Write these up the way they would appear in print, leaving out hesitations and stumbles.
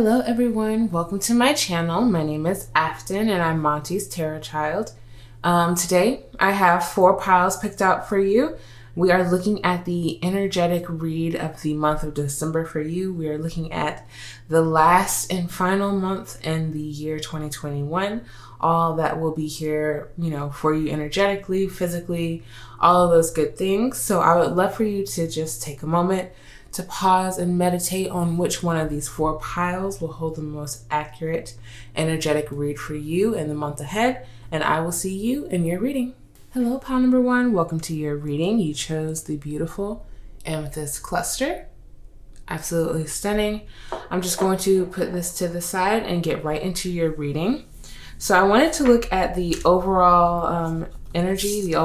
Hello everyone, welcome to my channel. My name is Afton and I'm Monty's Tarot Child. Today I have 4 piles picked out for you. We are looking at the energetic read of the month of December for you. We are looking at the last and final month in the year 2021. All that will be here, for you energetically, physically, all of those good things. So I would love for you to just take a moment to pause and meditate on which one of these 4 piles will hold the most accurate energetic read for you in the month ahead, and I will see you in your reading. Hello, pile number 1. Welcome to your reading. You chose the beautiful amethyst cluster. Absolutely stunning. I'm just going to put this to the side and get right into your reading. So I wanted to look at the overall energy,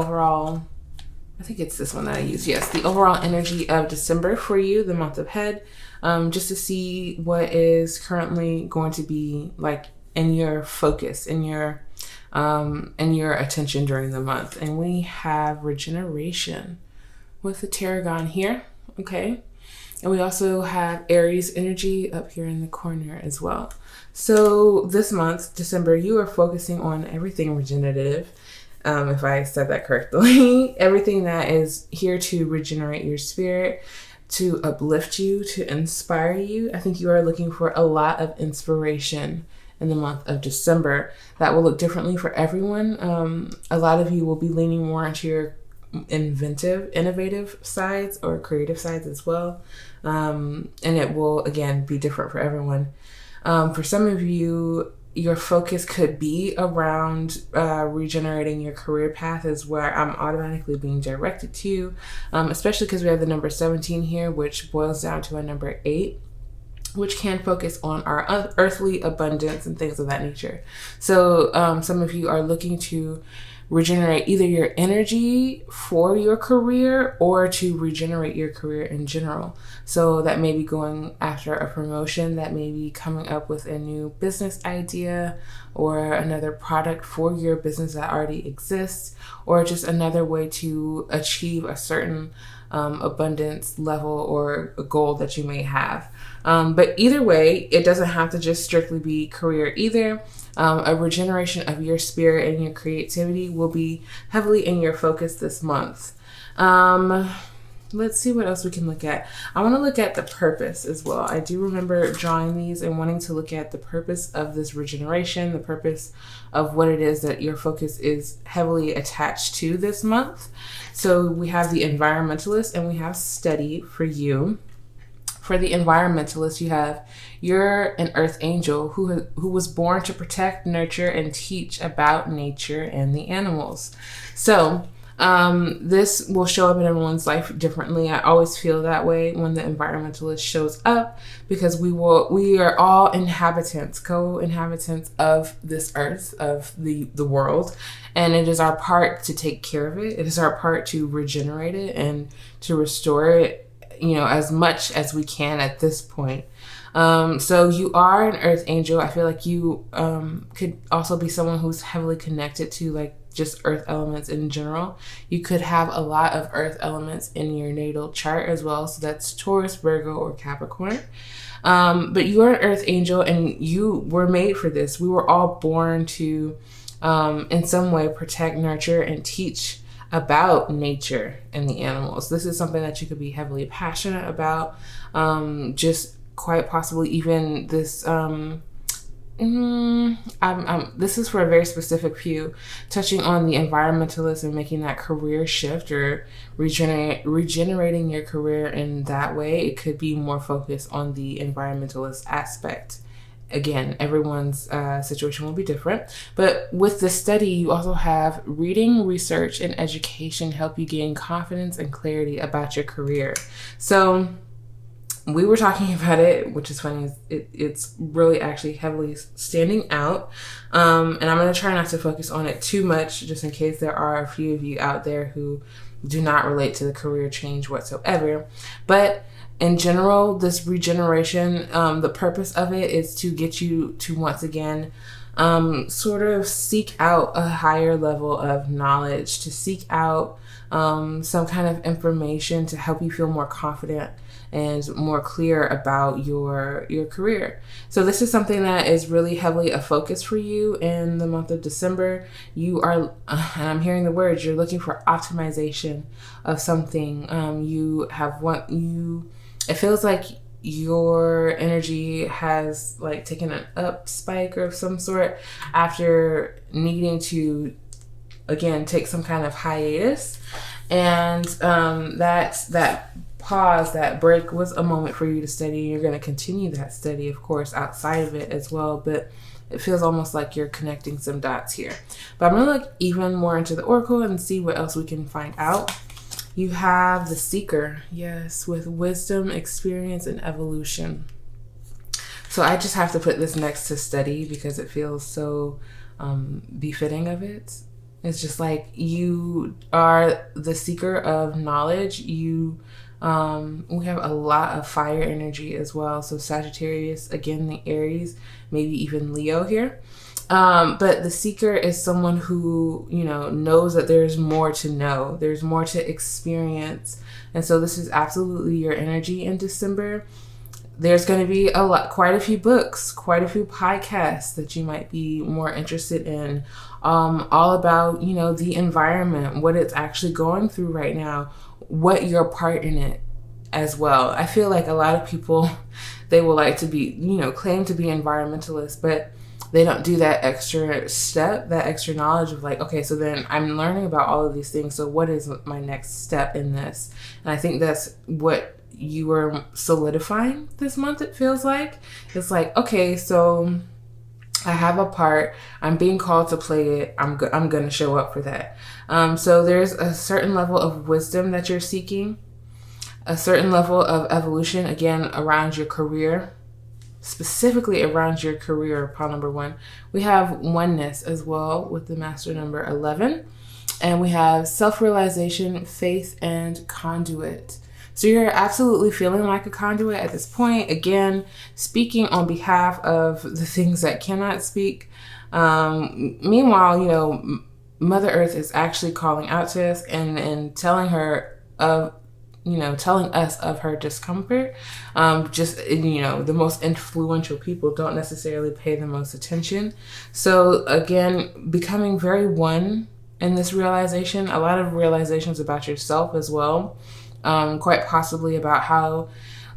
I think it's this one that I use. Yes, the overall energy of December for you, the month ahead, just to see what is currently going to be like in your focus, in your attention during the month. And we have regeneration with the tarragon here, okay? And we also have Aries energy up here in the corner as well. So this month, December, you are focusing on everything regenerative. If I said that correctly, everything that is here to regenerate your spirit, to uplift you, to inspire you. I think you are looking for a lot of inspiration in the month of December. That will look differently for everyone. A lot of you will be leaning more into your innovative sides or creative sides as well. And it will, again, be different for everyone. For some of you, your focus could be around regenerating your career path is where I'm automatically being directed to, especially because we have the number 17 here, which boils down to a number 8, which can focus on our earthly abundance and things of that nature. So some of you are looking to regenerate either your energy for your career or to regenerate your career in general. So that may be going after a promotion, that may be coming up with a new business idea or another product for your business that already exists, or just another way to achieve a certain abundance level or a goal that you may have. But either way, it doesn't have to just strictly be career either. A regeneration of your spirit and your creativity will be heavily in your focus this month. Let's see what else we can look at. I want to look at the purpose as well. I do remember drawing these and wanting to look at the purpose of this regeneration, the purpose of what it is that your focus is heavily attached to this month. So we have the environmentalist and we have study for you. For the environmentalist, you have you're an earth angel who was born to protect, nurture, and teach about nature and the animals. So this will show up in everyone's life differently. I always feel that way when the environmentalist shows up, because we are all inhabitants, co-inhabitants of this earth, of the world, and it is our part to take care of it. It is our part to regenerate it and to restore it, as much as we can at this point. So you are an earth angel. I feel like you could also be someone who's heavily connected to like just earth elements in general. You could have a lot of earth elements in your natal chart as well. So that's Taurus, Virgo, or Capricorn. But you are an earth angel and you were made for this. We were all born to, in some way, protect, nurture, and teach about nature and the animals. This is something that you could be heavily passionate about. Just quite possibly even this this is for a very specific few, touching on the environmentalist and making that career shift or regenerating your career in that way. It could be more focused on the environmentalist aspect. Again, everyone's situation will be different. But with the study, you also have reading, research, and education help you gain confidence and clarity about your career. So we were talking about it, which is funny. It's really actually heavily standing out. And I'm going to try not to focus on it too much, just in case there are a few of you out there who do not relate to the career change whatsoever. But in general, this regeneration, the purpose of it is to get you to once again sort of seek out a higher level of knowledge, to seek out some kind of information to help you feel more confident and more clear about your career. So this is something that is really heavily a focus for you in the month of December. You are, and I'm hearing the words, you're looking for optimization of something. It feels like your energy has like taken an up spike of some sort after needing to, again, take some kind of hiatus. And that pause, that break was a moment for you to study. You're going to continue that study, of course, outside of it as well, but it feels almost like you're connecting some dots here. But I'm going to look even more into the oracle and see what else we can find out. You have the Seeker, yes, with wisdom, experience, and evolution. So I just have to put this next to study because it feels so befitting of it. It's just like you are the seeker of knowledge. We have a lot of fire energy as well. So Sagittarius, again, the Aries, maybe even Leo here. But the seeker is someone who, knows that there's more to know. There's more to experience. And so this is absolutely your energy in December. There's going to be quite a few books, quite a few podcasts that you might be more interested in, all about, the environment, what it's actually going through right now, what your part in it as well. I feel like a lot of people, they will like to be, claim to be environmentalists, but they don't do that extra step, that extra knowledge of like, okay, so then I'm learning about all of these things. So what is my next step in this? And I think that's what you are solidifying this month, it feels like. It's like, okay, so I have a part, I'm being called to play it, I'm going to show up for that. So there's a certain level of wisdom that you're seeking, a certain level of evolution, again, around your career, specifically around your career, pile number 1. We have oneness as well with the master number 11, and we have self-realization, faith, and conduit. So you're absolutely feeling like a conduit at this point. Again, speaking on behalf of the things that cannot speak. Meanwhile, Mother Earth is actually calling out to us and telling her of, telling us of her discomfort. The most influential people don't necessarily pay the most attention. So again, becoming very one in this realization, a lot of realizations about yourself as well. Quite possibly about how,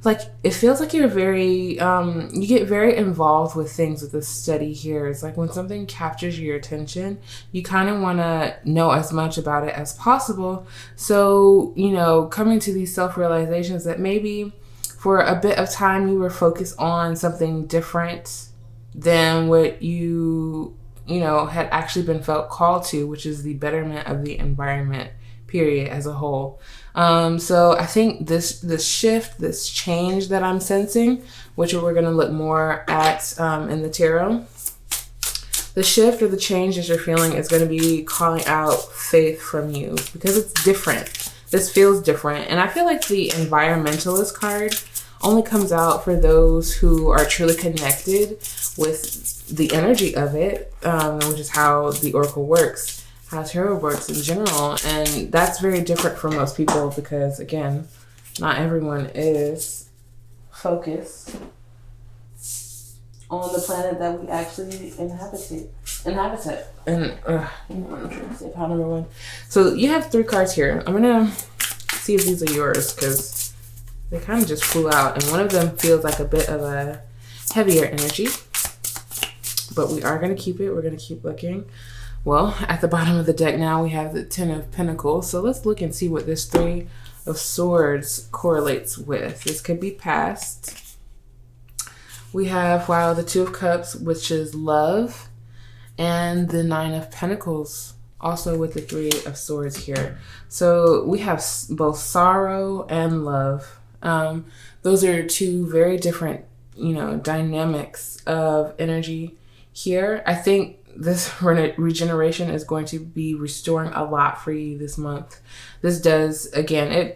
it feels like you're very, you get very involved with things with this study here. It's like when something captures your attention, you kind of want to know as much about it as possible. So, coming to these self-realizations that maybe for a bit of time you were focused on something different than what you had actually been felt called to, which is the betterment of the environment, period, as a whole. So I think this shift, this change that I'm sensing, which we're going to look more at in the tarot, the shift or the change that you're feeling is going to be calling out faith from you because it's different. This feels different. And I feel like the environmentalist card only comes out for those who are truly connected with the energy of it, which is how the oracle works. How tarot works in general, and that's very different from most people because, again, not everyone is focused on the planet that we actually inhabit. And I'm trying to say pile number 1. So you have 3 cards here. I'm gonna see if these are yours because they kind of just flew out, and one of them feels like a bit of a heavier energy, but we are gonna keep it. We're gonna keep looking. Well, at the bottom of the deck now, we have the 10 of Pentacles. So let's look and see what this 3 of Swords correlates with. This could be past. We have, the 2 of Cups, which is love, and the 9 of Pentacles, also with the 3 of Swords here. So we have both sorrow and love. Those are 2 very different, dynamics of energy here. I think this regeneration is going to be restoring a lot for you this month. This does, again,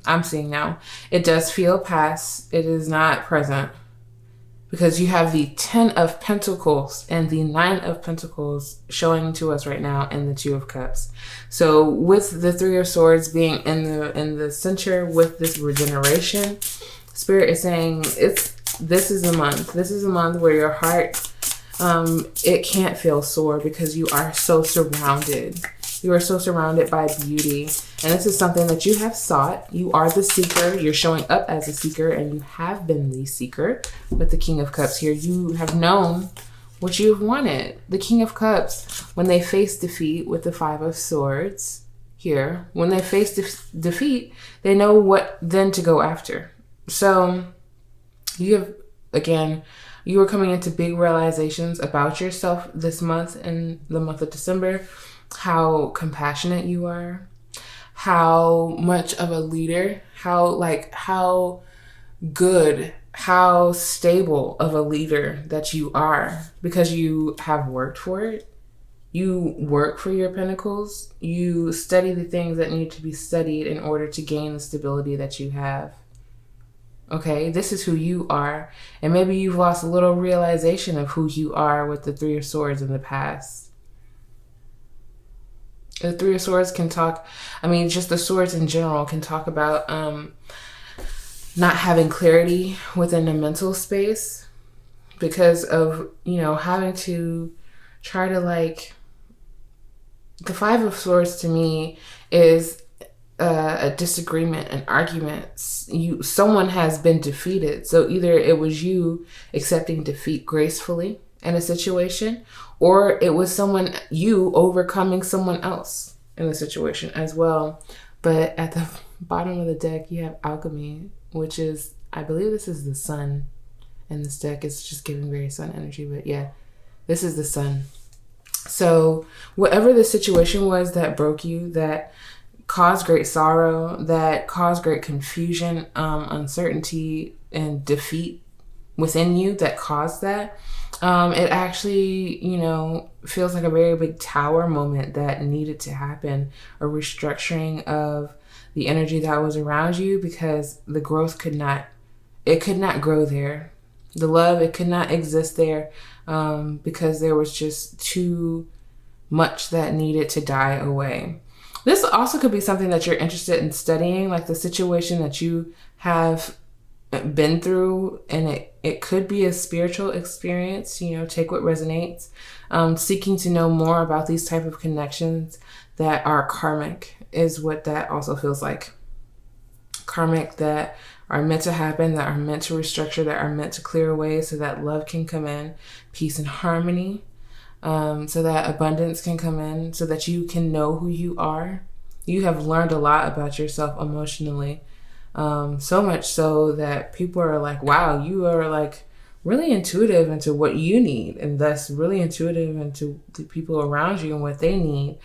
I'm seeing now, it does feel past. It is not present. because you have the 10 of Pentacles and the 9 of Pentacles showing to us right now, and the 2 of Cups. So with the 3 of Swords being in the center with this regeneration, Spirit is saying this is a month. This is a month where your heart, it can't feel sore because you are so surrounded. You are so surrounded by beauty. And this is something that you have sought. You are the seeker. You're showing up as a seeker, and you have been the seeker. With the King of Cups here, you have known what you have wanted. The King of Cups, when they face defeat with the 5 of Swords here, when they face defeat, they know what then to go after. So you have, again, you are coming into big realizations about yourself this month, in the month of December. How compassionate you are, how much of a leader, how good, how stable of a leader that you are, because you have worked for it. You work for your pentacles. You study the things that need to be studied in order to gain the stability that you have. Okay, this is who you are. And maybe you've lost a little realization of who you are with the 3 of Swords in the past. The 3 of Swords can talk, just the swords in general can talk about not having clarity within the mental space because of, having to try to the 5 of Swords to me is a disagreement, an argument. Someone has been defeated. So either it was you accepting defeat gracefully in a situation, or it was you overcoming someone else in the situation as well. But at the bottom of the deck, you have alchemy, which is, I believe this is the sun in this deck. It's just giving very sun energy, but yeah, this is the sun. So whatever the situation was that broke you, that caused great sorrow, that caused great confusion, uncertainty, and defeat within you that caused that, it actually, feels like a very big tower moment that needed to happen, a restructuring of the energy that was around you, because the growth could not grow there. The love, it could not exist there, because there was just too much that needed to die away. This also could be something that you're interested in studying, like the situation that you have been through, and it could be a spiritual experience. Take what resonates. Seeking to know more about these type of connections that are karmic is what that also feels like. Karmic, that are meant to happen, that are meant to restructure, that are meant to clear away so that love can come in, peace and harmony, so that abundance can come in, so that you can know who you are. You have learned a lot about yourself emotionally. So much so that people are like, wow, you are really intuitive into what you need, and thus really intuitive into the people around you and what they need.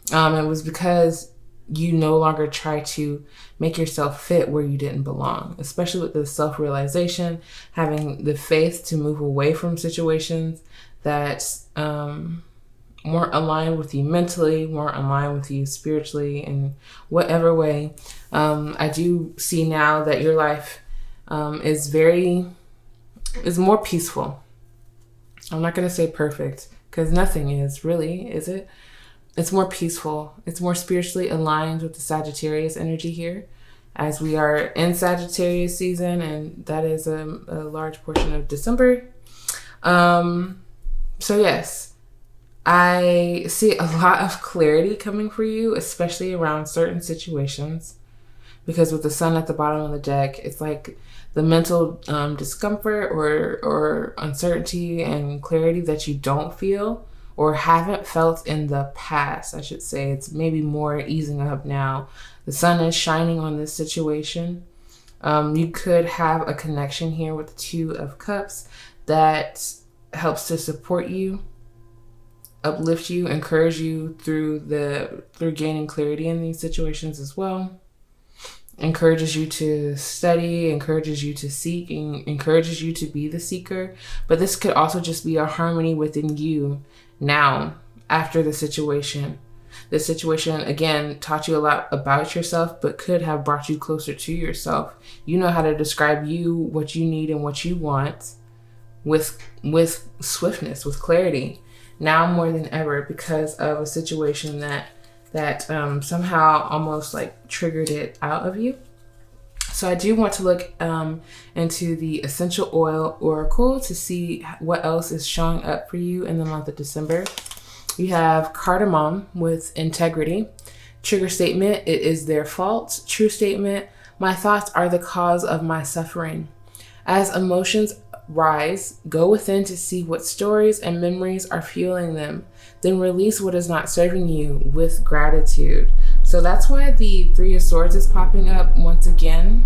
It was because you no longer try to make yourself fit where you didn't belong, especially with the self-realization, having the faith to move away from situations that weren't aligned with you mentally, weren't aligned with you spiritually, in whatever way. I do see now that your life is more peaceful. I'm not going to say perfect, because nothing is really, is it? It's more peaceful. It's more spiritually aligned with the Sagittarius energy here, as we are in Sagittarius season, and that is a large portion of December. So yes, I see a lot of clarity coming for you, especially around certain situations, because with the sun at the bottom of the deck, it's like the mental discomfort or uncertainty and clarity that you don't feel or haven't felt in the past, I should say. It's maybe more easing up now. The sun is shining on this situation. You could have a connection here with the 2 of Cups that helps to support you, uplift you, encourage you through gaining clarity in these situations as well. Encourages you to study, encourages you to seek, and encourages you to be the seeker. But this could also just be a harmony within you now, after the situation. The situation, again, taught you a lot about yourself, but could have brought you closer to yourself. You know how to describe you, what you need, and what you want with swiftness, with clarity, now more than ever, because of a situation that somehow almost like triggered it out of you. So I do want to look into the essential oil oracle to see what else is showing up for you in the month of December. You have cardamom with integrity. Trigger statement, it is their fault. True statement, my thoughts are the cause of my suffering. As emotions rise, go within to see what stories and memories are fueling them. Then release what is not serving you with gratitude. So that's why the Three of Swords is popping up once again.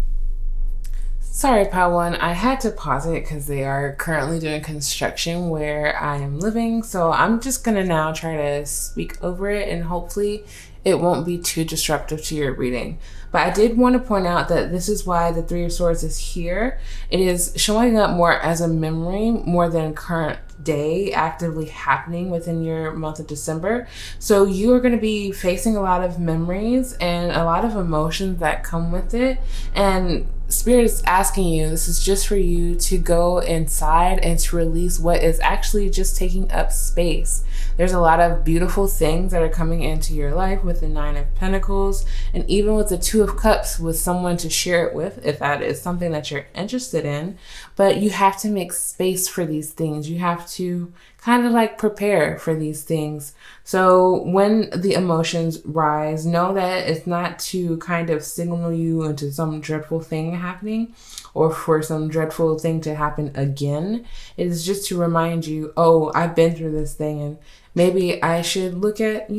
Sorry, Pile 1, I had to pause it because they are currently doing construction where I am living. So I'm just going to now try to speak over it, and hopefully it won't be too disruptive to your reading. But I did want to point out that this is why the Three of Swords is here. It is showing up more as a memory more than current day actively happening within your month of December. So you are going to be facing a lot of memories and a lot of emotions that come with it. And Spirit is asking you, this is just for you to go inside and to release what is actually just taking up space. There's a lot of beautiful things that are coming into your life with the Nine of Pentacles, and even with the Two of Cups, with someone to share it with, if that is something that you're interested in. But you have to make space for these things. You have to kind of like prepare for these things. So when the emotions rise, know that it's not to kind of signal you into some dreadful thing happening or for some dreadful thing to happen again. It is just to remind you, oh, I've been through this thing, and maybe I should look at,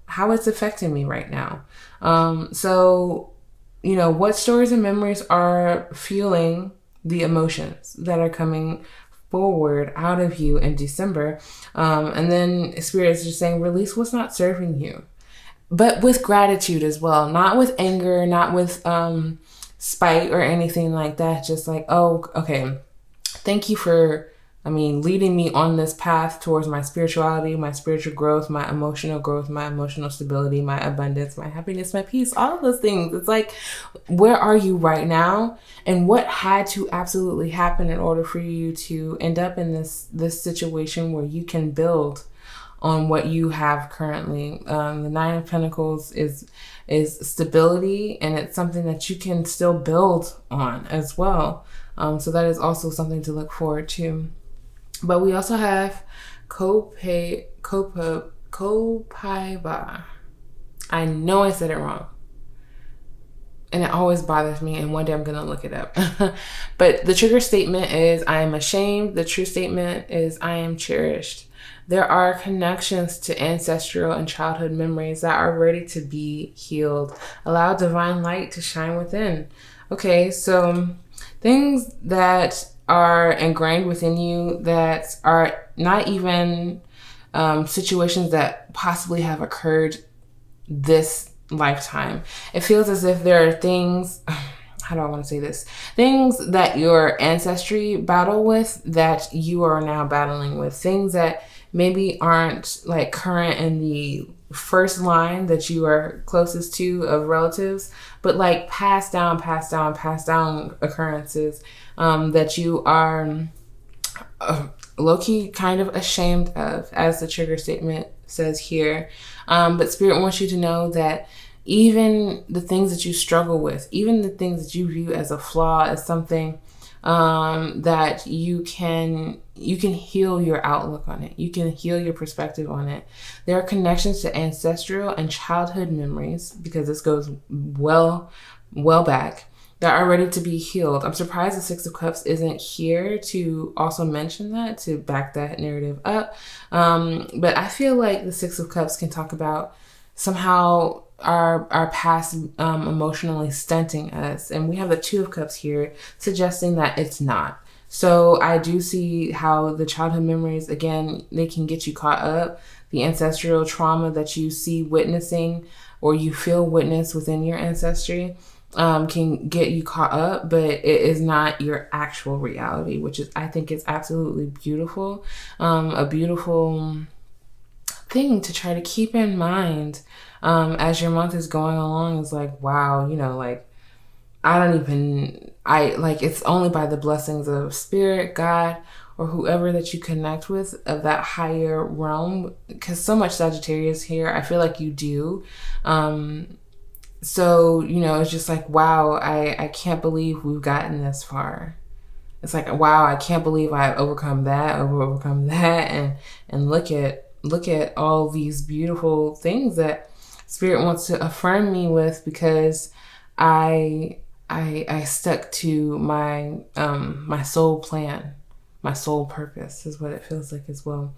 how it's affecting me right now. So, what stories and memories are fueling the emotions that are coming forward out of you in December. And then Spirit is just saying, release what's not serving you, but with gratitude as well, not with anger, not with spite or anything like that. Just like, oh, okay, thank you for, leading me on this path towards my spirituality, my spiritual growth, my emotional stability, my abundance, my happiness, my peace, all of those things. It's like, where are you right now? And what had to absolutely happen in order for you to end up in this situation where you can build on what you have currently? The Nine of Pentacles is stability, and it's something that you can still build on as well. So that is also something to look forward to. But we also have Copaiba. I know I said it wrong, and it always bothers me, and one day I'm going to look it up. But the trigger statement is, I am ashamed. The true statement is, I am cherished. There are connections to ancestral and childhood memories that are ready to be healed. Allow divine light to shine within. Okay, so things that are ingrained within you that are not even situations that possibly have occurred this lifetime. It feels as if there are things, how do I want to say this? Things that your ancestry battle with that you are now battling with. Things that maybe aren't like current in the first line that you are closest to of relatives, but like passed down occurrences that you are low-key kind of ashamed of, as the trigger statement says here. But Spirit wants you to know that even the things that you struggle with, even the things that you view as a flaw, as something that you can heal your outlook on it. You can heal your perspective on it. There are connections to ancestral and childhood memories, because this goes well back, that are ready to be healed. I'm surprised the Six of Cups isn't here to also mention that, to back that narrative up. But I feel like the Six of Cups can talk about somehow our past emotionally stunting us. And we have the Two of Cups here suggesting that it's not. So I do see how the childhood memories, again, they can get you caught up. The ancestral trauma that you see witnessing or you feel witness within your ancestry can get you caught up, but it is not your actual reality, which is, I think, is absolutely beautiful. A beautiful thing to try to keep in mind as your month is going along. Is like, wow, it's only by the blessings of Spirit, God, or whoever that you connect with of that higher realm, because so much Sagittarius here, I feel like you do. So, you know, it's just like, wow, I can't believe we've gotten this far. It's like, wow, I can't believe I've overcome that, and look at all these beautiful things that Spirit wants to affirm me with, because I stuck to my my soul plan. My soul purpose is what it feels like as well.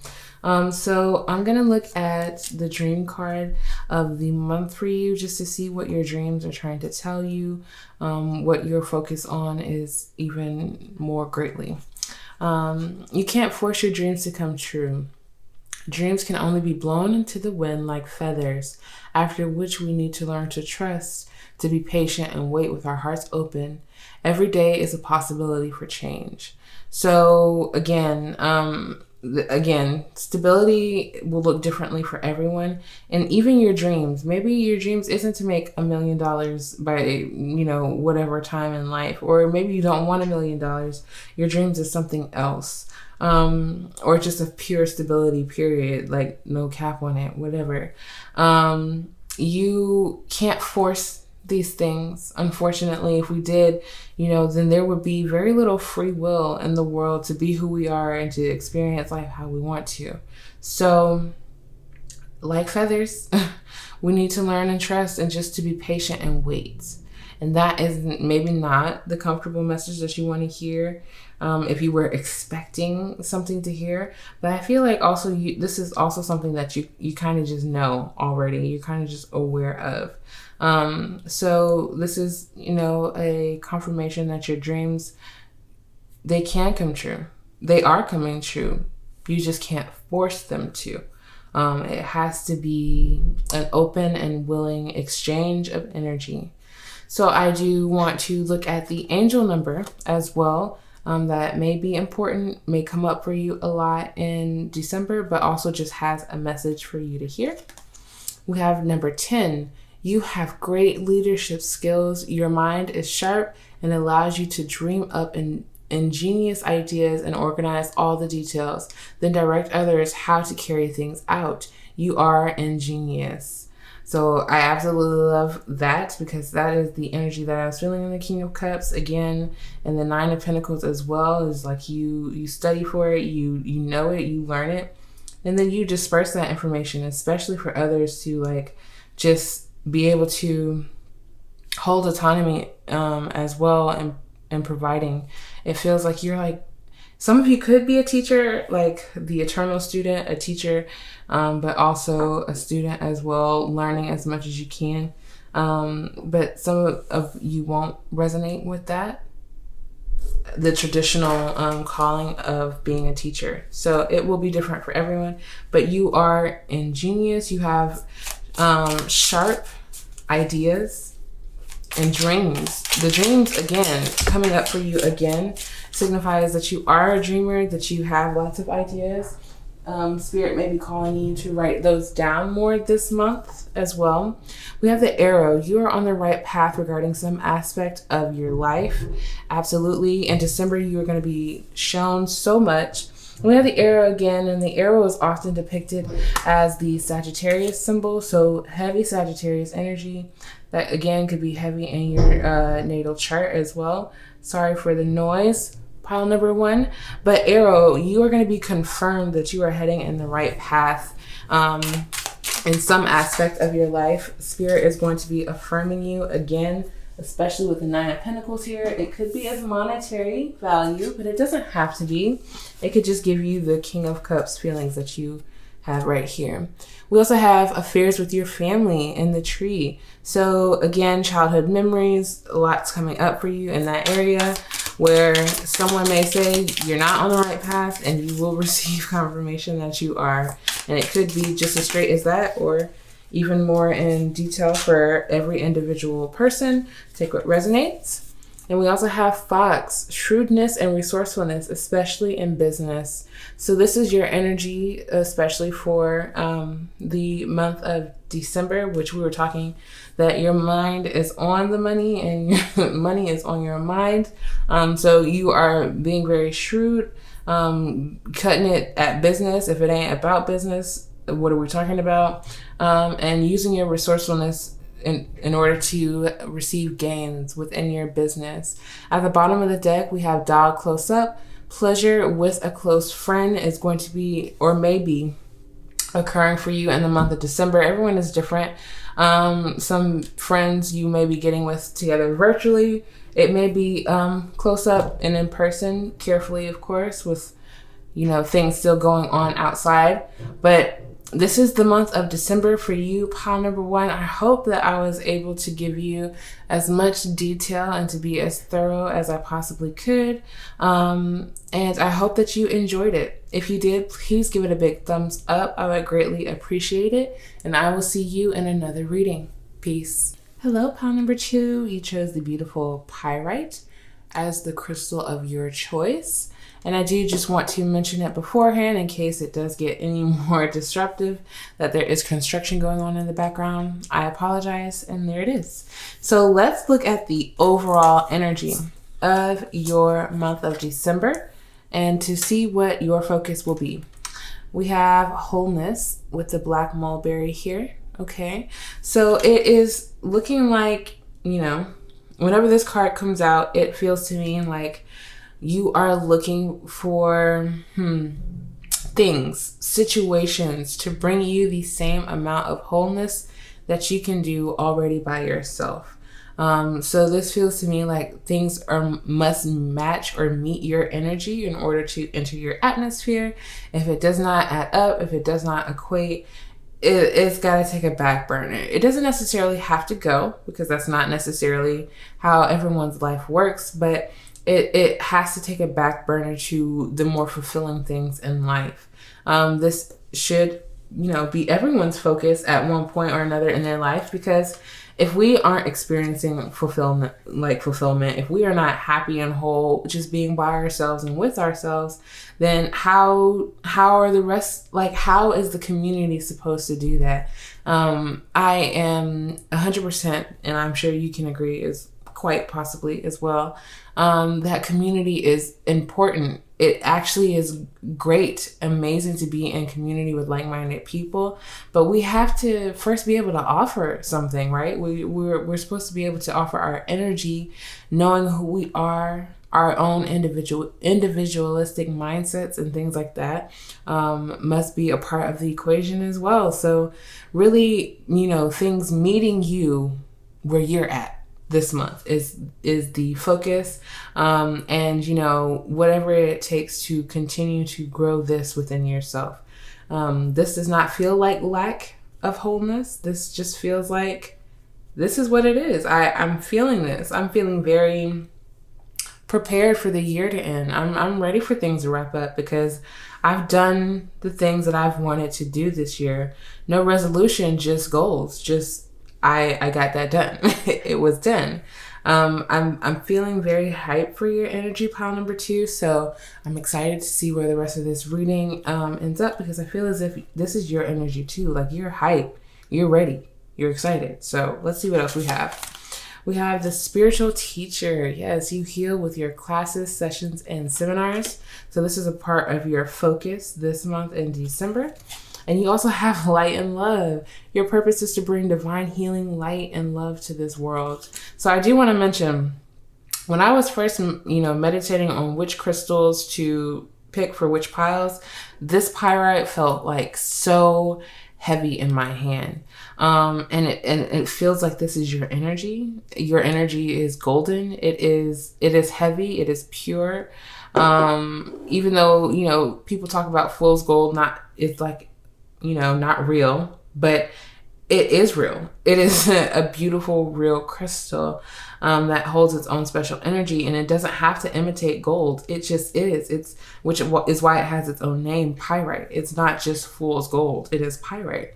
So I'm going to look at the dream card of the month for you, just to see what your dreams are trying to tell you, what your focus on is even more greatly. You can't force your dreams to come true. Dreams can only be blown into the wind like feathers, after which we need to learn to trust, to be patient and wait with our hearts open. Every day is a possibility for change. So again, stability will look differently for everyone, and even your dreams. Maybe your dreams isn't to make $1 million by, you know, whatever time in life, or maybe you don't want $1 million. Your dreams is something else, or just a pure stability, period, like no cap on it, whatever. You can't force these things. Unfortunately, if we did, you know, then there would be very little free will in the world to be who we are and to experience life how we want to. So, like feathers, we need to learn and trust, and just to be patient and wait. And that is maybe not the comfortable message that you want to hear, if you were expecting something to hear. But I feel like also this is also something that you kind of just know already. You're kind of just aware of. So this is, you know, a confirmation that your dreams, they can come true. They are coming true. You just can't force them to. It has to be an open and willing exchange of energy. So I do want to look at the angel number as well. That may be important, may come up for you a lot in December, but also just has a message for you to hear. We have number 10. You have great leadership skills. Your mind is sharp and allows you to dream up ingenious ideas and organize all the details, then direct others how to carry things out. You are ingenious. So I absolutely love that, because that is the energy that I was feeling in the King of Cups. Again, and the Nine of Pentacles as well, is like you study for it, you know it, you learn it, and then you disperse that information, especially for others to like just be able to hold autonomy as well, and providing. It feels like you're like, some of you could be a teacher, like the eternal student, a teacher, but also a student as well, learning as much as you can. But some of you won't resonate with that, the traditional calling of being a teacher. So it will be different for everyone, but you are ingenious. You have sharp ideas and dreams. The dreams, again, coming up for you again, signifies that you are a dreamer, that you have lots of ideas. Spirit may be calling you to write those down more this month as well. We have the arrow. You are on the right path regarding some aspect of your life. Absolutely. In December, you are going to be shown so much. We have the arrow again, and the arrow is often depicted as the Sagittarius symbol. So heavy Sagittarius energy. That again could be heavy in your natal chart as well. Sorry for the noise. Pile number 1. But arrow, you are going to be confirmed that you are heading in the right path in some aspect of your life. Spirit is going to be affirming you again, especially with the Nine of Pentacles here. It could be as monetary value, but it doesn't have to be. It could just give you the King of Cups feelings that you have right here. We also have affairs with your family in the tree. So again, childhood memories, lots coming up for you in that area, where someone may say you're not on the right path, and you will receive confirmation that you are. And it could be just as straight as that, or even more in detail for every individual person. Take what resonates. And we also have Fox, shrewdness and resourcefulness, especially in business. So this is your energy, especially for the month of December, which we were talking that your mind is on the money and your money is on your mind. So you are being very shrewd, cutting it at business. If it ain't about business, what are we talking about? And using your resourcefulness in order to receive gains within your business. At the bottom of the deck, we have dog close up. Pleasure with a close friend is going to be, or may be, occurring for you in the month of December. Everyone is different. Some friends you may be getting with together virtually. It may be close up and in person, carefully, of course, with things still going on outside. But this is the month of December for you, pile number one. I hope that I was able to give you as much detail and to be as thorough as I possibly could. And I hope that you enjoyed it. If you did, please give it a big thumbs up. I would greatly appreciate it. And I will see you in another reading. Peace. Hello, pile number two. You chose the beautiful pyrite as the crystal of your choice. And I do just want to mention it beforehand in case it does get any more disruptive, that there is construction going on in the background. I apologize, and there it is. So let's look at the overall energy of your month of December and to see what your focus will be. We have wholeness with the black mulberry here. Okay, so it is looking like, whenever this card comes out, it feels to me like you are looking for things, situations to bring you the same amount of wholeness that you can do already by yourself. So this feels to me like things must match or meet your energy in order to enter your atmosphere. If it does not add up, if it does not equate, it's got to take a back burner. It doesn't necessarily have to go, because that's not necessarily how everyone's life works, but it has to take a back burner to the more fulfilling things in life. This should, be everyone's focus at one point or another in their life, because if we aren't experiencing fulfillment, if we are not happy and whole, just being by ourselves and with ourselves, then how are the rest, how is the community supposed to do that? I am 100%, and I'm sure you can agree is quite possibly as well, that community is important. It actually is great, amazing to be in community with like-minded people, but we have to first be able to offer something, right? We're supposed to be able to offer our energy, knowing who we are, our own individualistic mindsets and things like that must be a part of the equation as well. So really, things meeting you where you're at this month is the focus, and whatever it takes to continue to grow this within yourself. This does not feel like lack of wholeness. This just feels like this is what it is. I'm feeling this. I'm feeling very prepared for the year to end. I'm ready for things to wrap up, because I've done the things that I've wanted to do this year. No resolution, just goals. I got that done. It was done. I'm feeling very hyped for your energy, pile number two. So I'm excited to see where the rest of this reading ends up, because I feel as if this is your energy too. Like, you're hyped, you're ready, you're excited. So let's see what else we have. We have the spiritual teacher. Yes, you heal with your classes, sessions, and seminars. So this is a part of your focus this month in December. And you also have light and love. Your purpose is to bring divine healing, light, and love to this world. So I do want to mention, when I was first, meditating on which crystals to pick for which piles, this pyrite felt like so heavy in my hand. And it feels like this is your energy. Your energy is golden. It is heavy. It is pure. Even though, people talk about fool's gold, it's like, not real, but it is real. It is a beautiful, real crystal that holds its own special energy, and it doesn't have to imitate gold. It just is. Which is why it has its own name, pyrite. It's not just fool's gold. It is pyrite.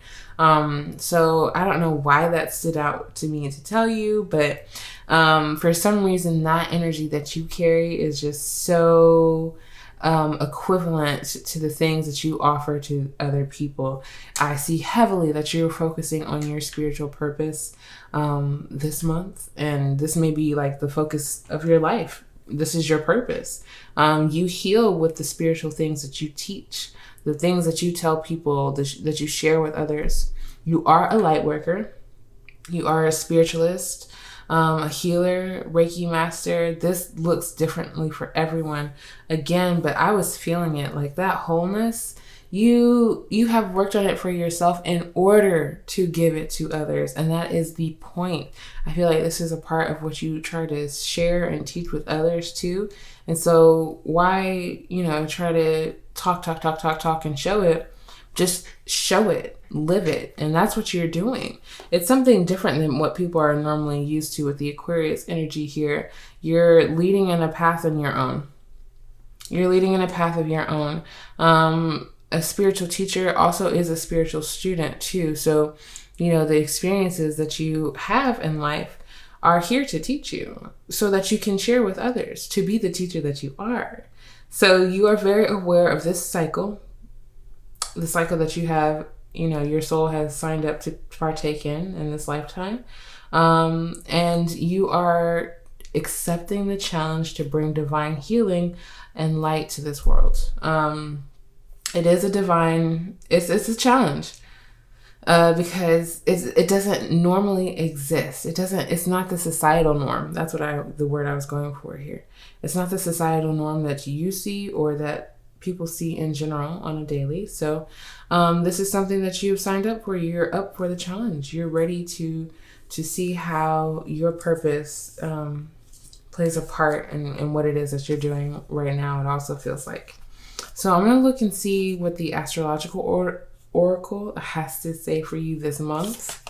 So I don't know why that stood out to me to tell you, but for some reason, that energy that you carry is just so equivalent to the things that you offer to other people. I see heavily that you're focusing on your spiritual purpose this month, and this may be like the focus of your life this is your purpose. You heal with the spiritual things that you teach, the things that you tell people, that you share with others. You are a light worker. You are a spiritualist, a healer, Reiki master. This looks differently for everyone. Again, but I was feeling it, like that wholeness. You have worked on it for yourself in order to give it to others. And that is the point. I feel like this is a part of what you try to share and teach with others too. And so why, try to talk and show it? Just show it, live it. And that's what you're doing. It's something different than what people are normally used to with the Aquarius energy here. You're leading in a path on your own. You're leading in a path of your own. A spiritual teacher also is a spiritual student too. So, the experiences that you have in life are here to teach you so that you can share with others, to be the teacher that you are. So you are very aware of this cycle, the cycle that you have, your soul has signed up to partake in this lifetime. And you are accepting the challenge to bring divine healing and light to this world. It is it's a challenge, because it doesn't normally exist. It's not the societal norm. That's the word I was going for here. It's not the societal norm that you see or that people see in general on a daily. So, this is something that you've signed up for. You're up for the challenge. You're ready to see how your purpose, plays a part in what it is that you're doing right now. It also feels like. So I'm going to look and see what the astrological oracle has to say for you this month.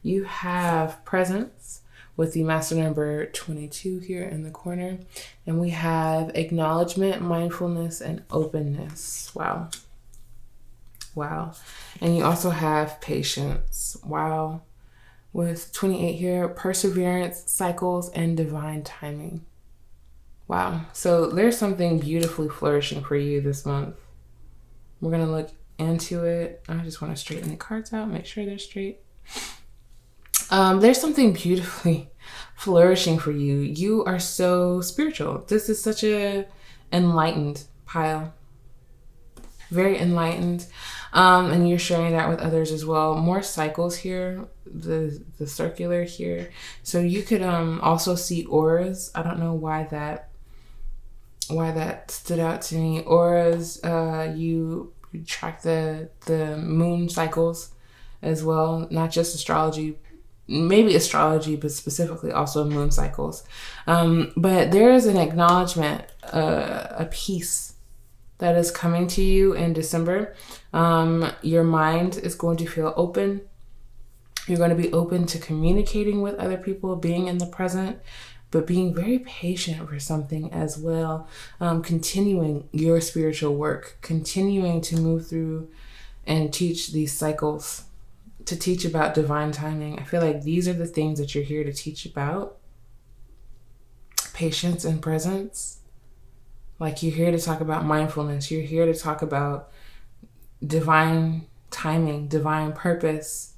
You have presence with the master number 22 here in the corner. And we have acknowledgement, mindfulness, and openness. Wow. And you also have patience. Wow. With 28 here, perseverance, cycles, and divine timing. Wow. So there's something beautifully flourishing for you this month. We're going to look into it. I just want to straighten the cards out, make sure they're straight. There's something beautifully flourishing for you. You are so spiritual. This is such a enlightened pile. Very enlightened. And you're sharing that with others as well. More cycles here, the circular here. So you could also see auras. I don't know why that stood out to me. Auras, you track the moon cycles as well, not just astrology, maybe astrology, but specifically also moon cycles. But there is an acknowledgement, a peace that is coming to you in December. Your mind is going to feel open. You're going to be open to communicating with other people, being in the present, but being very patient for something as well. Continuing your spiritual work, continuing to move through and teach these cycles, to teach about divine timing. I feel like these are the things that you're here to teach about. Patience and presence. Like, you're here to talk about mindfulness. You're here to talk about divine timing, divine purpose.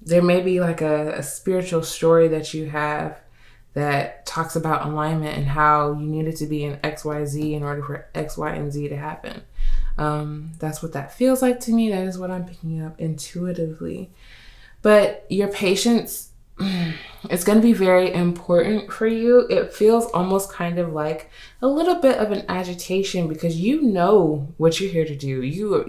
There may be like a spiritual story that you have that talks about alignment and how you need it to be in XYZ in order for X, Y, and Z to happen. That's what that feels like to me. That is what I'm picking up intuitively. But your patience, it's going to be very important for you. It feels almost kind of like a little bit of an agitation because you know what you're here to do. You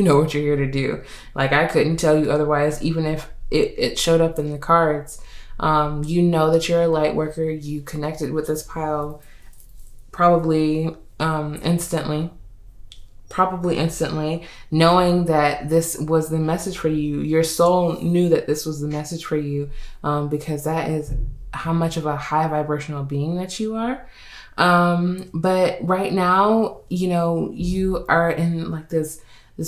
know what you're here to do. Like, I couldn't tell you otherwise, even if it showed up in the cards. You know that you're a light worker. You connected with this pile probably instantly, knowing that this was the message for you. Your soul knew that this was the message for you, because that is how much of a high vibrational being that you are. But right now, you are in like this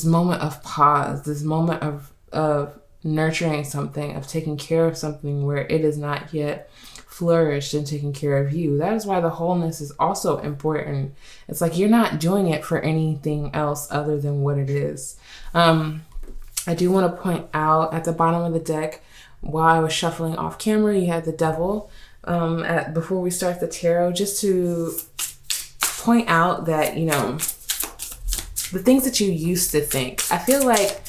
moment of pause, this moment of nurturing something, of taking care of something where it is not yet flourished and taking care of you. That is why the wholeness is also important. It's like you're not doing it for anything else other than what it is. I do want to point out at the bottom of the deck, while I was shuffling off camera, you had the devil. before we start the tarot, just to point out that, the things that you used to think, I feel like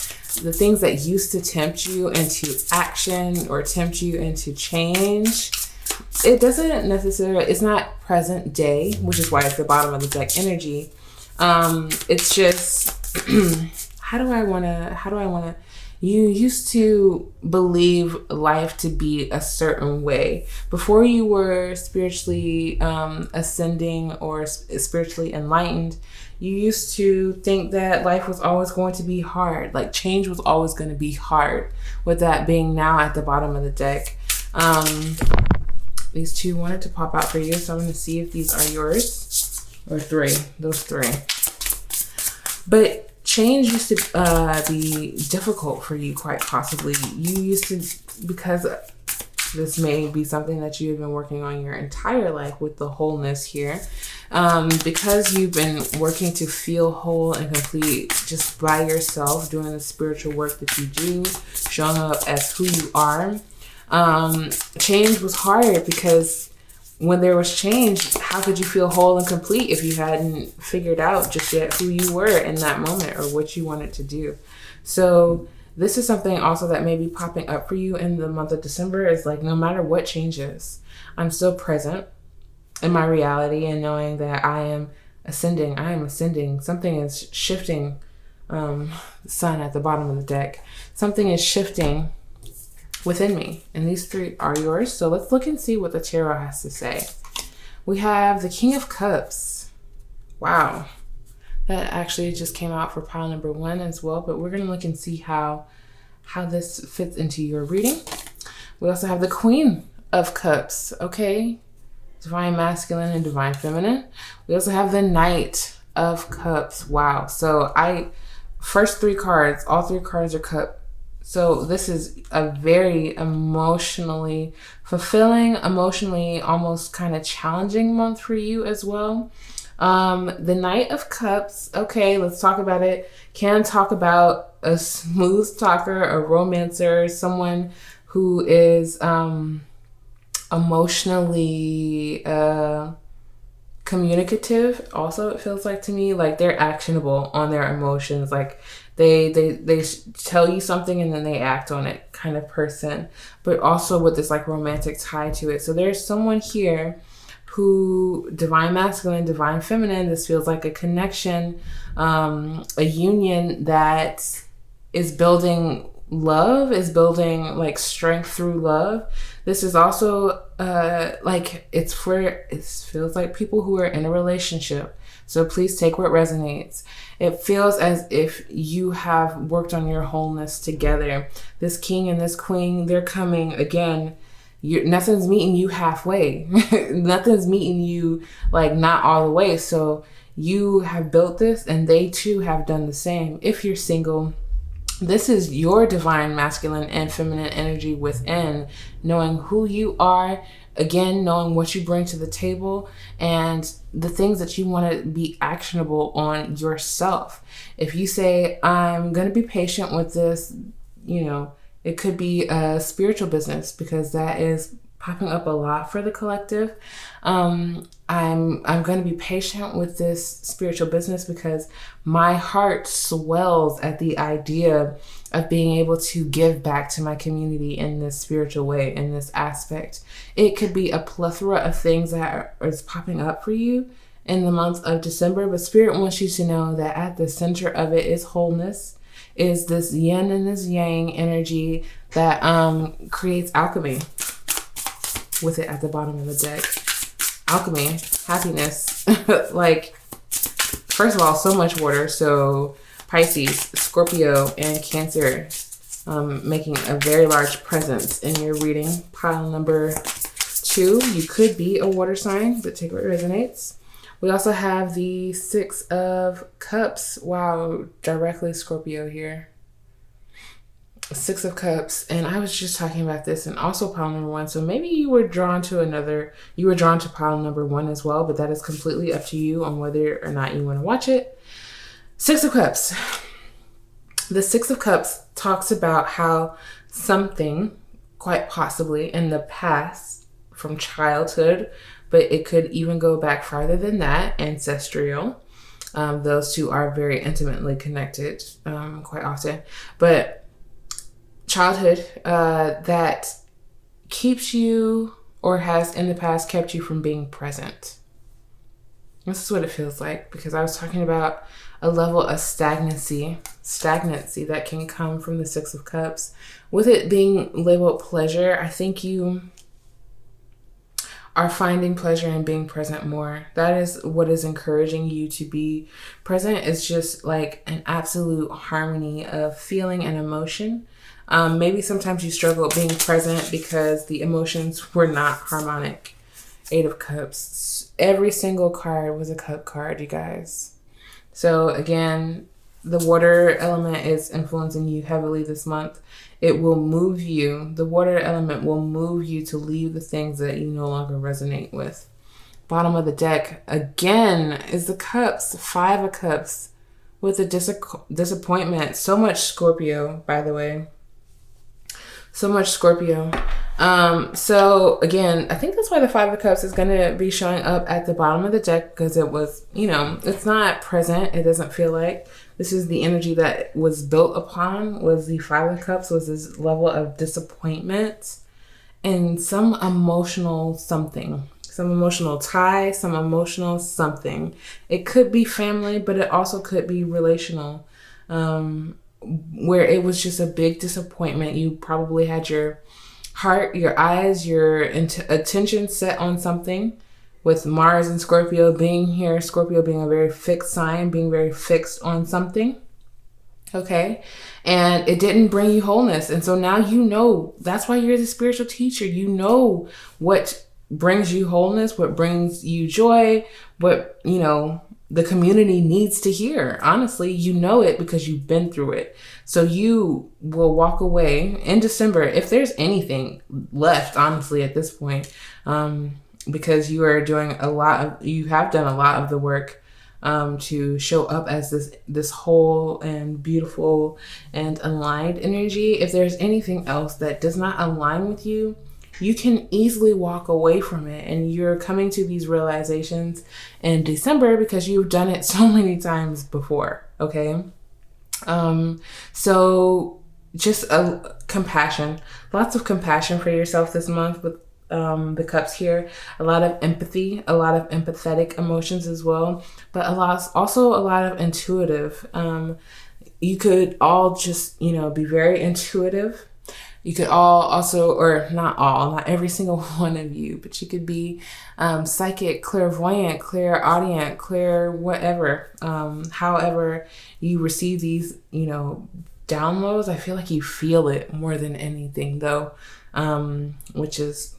the things that used to tempt you into action or tempt you into change, it doesn't necessarily, it's not present day, which is why it's the bottom of the deck energy. It's just, how do I want to, you used to believe life to be a certain way. Before you were spiritually ascending or spiritually enlightened, you used to think that life was always going to be hard. Like change was always going to be hard. With that being now at the bottom of the deck. These two wanted to pop out for you. So I'm going to see if these are yours. Or three. Those three. But change used to be difficult for you, quite possibly. You used to, because this may be something that you have been working on your entire life with the wholeness here. Because you've been working to feel whole and complete just by yourself, doing the spiritual work that you do, showing up as who you are. Change was hard because when there was change, how could you feel whole and complete if you hadn't figured out just yet who you were in that moment or what you wanted to do? So this is something also that may be popping up for you in the month of December. Is like, no matter what changes, I'm still present in my reality and knowing that I am ascending. Something is shifting. The sun at the bottom of the deck. Something is shifting within me. And these three are yours. So let's look and see what the tarot has to say. We have the King of Cups. Wow. That actually just came out for pile number 1 as well. But we're going to look and see how this fits into your reading. We also have the Queen of Cups. Okay. Divine Masculine and Divine Feminine. We also have the Knight of Cups. Wow. So first 3 cards, all 3 cards are cup. So this is a very emotionally fulfilling, emotionally almost kind of challenging month for you as well. The Knight of Cups. Okay, let's talk about it. Can talk about a smooth talker, a romancer, someone who is emotionally communicative. Also, it feels like to me like they're actionable on their emotions. Like they tell you something and then they act on it kind of person, but also with this like romantic tie to it. So there's someone here who, Divine Masculine, Divine Feminine, this feels like a connection, a union that is building love, is building like strength through love. This is also like it feels like people who are in a relationship. So please take what resonates. It feels as if you have worked on your wholeness together. This king and this queen, they're coming again. Nothing's meeting you halfway. Nothing's meeting you like not all the way. So you have built this and they too have done the same. If you're single, this is your divine masculine and feminine energy within, knowing who you are, again, knowing what you bring to the table and the things that you want to be actionable on yourself. If you say, I'm going to be patient with this, it could be a spiritual business because that is popping up a lot for the collective. I'm going to be patient with this spiritual business because my heart swells at the idea of being able to give back to my community in this spiritual way, in this aspect. It could be a plethora of things that is popping up for you in the month of December, but Spirit wants you to know that at the center of it is wholeness, is this yin and this yang energy that creates alchemy with it at the bottom of the deck. Alchemy, happiness, like, first of all, so much water. So Pisces, Scorpio, and Cancer making a very large presence in your reading. Pile number 2, you could be a water sign, but take what resonates. We also have the 6 of Cups. Wow, directly Scorpio here. 6 of Cups. And I was just talking about this and also pile number 1. So maybe you were drawn to pile number 1 as well, but that is completely up to you on whether or not you want to watch it. 6 of Cups. The 6 of Cups talks about how something, quite possibly in the past from childhood, but it could even go back farther than that, ancestral. Those two are very intimately connected quite often. But childhood that keeps you or has in the past kept you from being present. This is what it feels like, because I was talking about a level of stagnancy that can come from the Six of Cups. With it being labeled pleasure, I think you are finding pleasure in being present more. That is what is encouraging you to be present. It's just like an absolute harmony of feeling and emotion. Maybe sometimes you struggle with being present because the emotions were not harmonic. Eight of Cups. Every single card was a cup card, you guys. So again, the water element is influencing you heavily this month. It will move you. The water element will move you to leave the things that you no longer resonate with. Bottom of the deck, again, is the Cups. Five of Cups with a disappointment. So much Scorpio, by the way. So much Scorpio. So again, I think that's why the Five of Cups is going to be showing up at the bottom of the deck, because it was, it's not present. It doesn't feel like. This is the energy that was built upon, was the Five of Cups, was this level of disappointment and some emotional something, some emotional tie, some emotional something. It could be family, but it also could be relational, where it was just a big disappointment. You probably had your heart, your eyes, your attention set on something. With Mars and Scorpio being here, Scorpio being a very fixed sign, being very fixed on something. Okay. And it didn't bring you wholeness. And so now that's why you're the spiritual teacher. You know what brings you wholeness, what brings you joy, what, the community needs to hear. Honestly, you know it because you've been through it. So you will walk away in December, if there's anything left, honestly, at this point, because you are doing you have done a lot of the work to show up as this whole and beautiful and aligned energy. If there's anything else that does not align with you, you can easily walk away from it. And you're coming to these realizations in December because you've done it so many times before. Okay. So just compassion, lots of compassion for yourself this month with the Cups here. A lot of empathy, a lot of empathetic emotions as well, but also a lot of intuitive. You could all just, be very intuitive. You could all also, or not every single one of you, but you could be psychic, clairvoyant, clairaudient, clair whatever. However you receive these, downloads, I feel like you feel it more than anything though, which is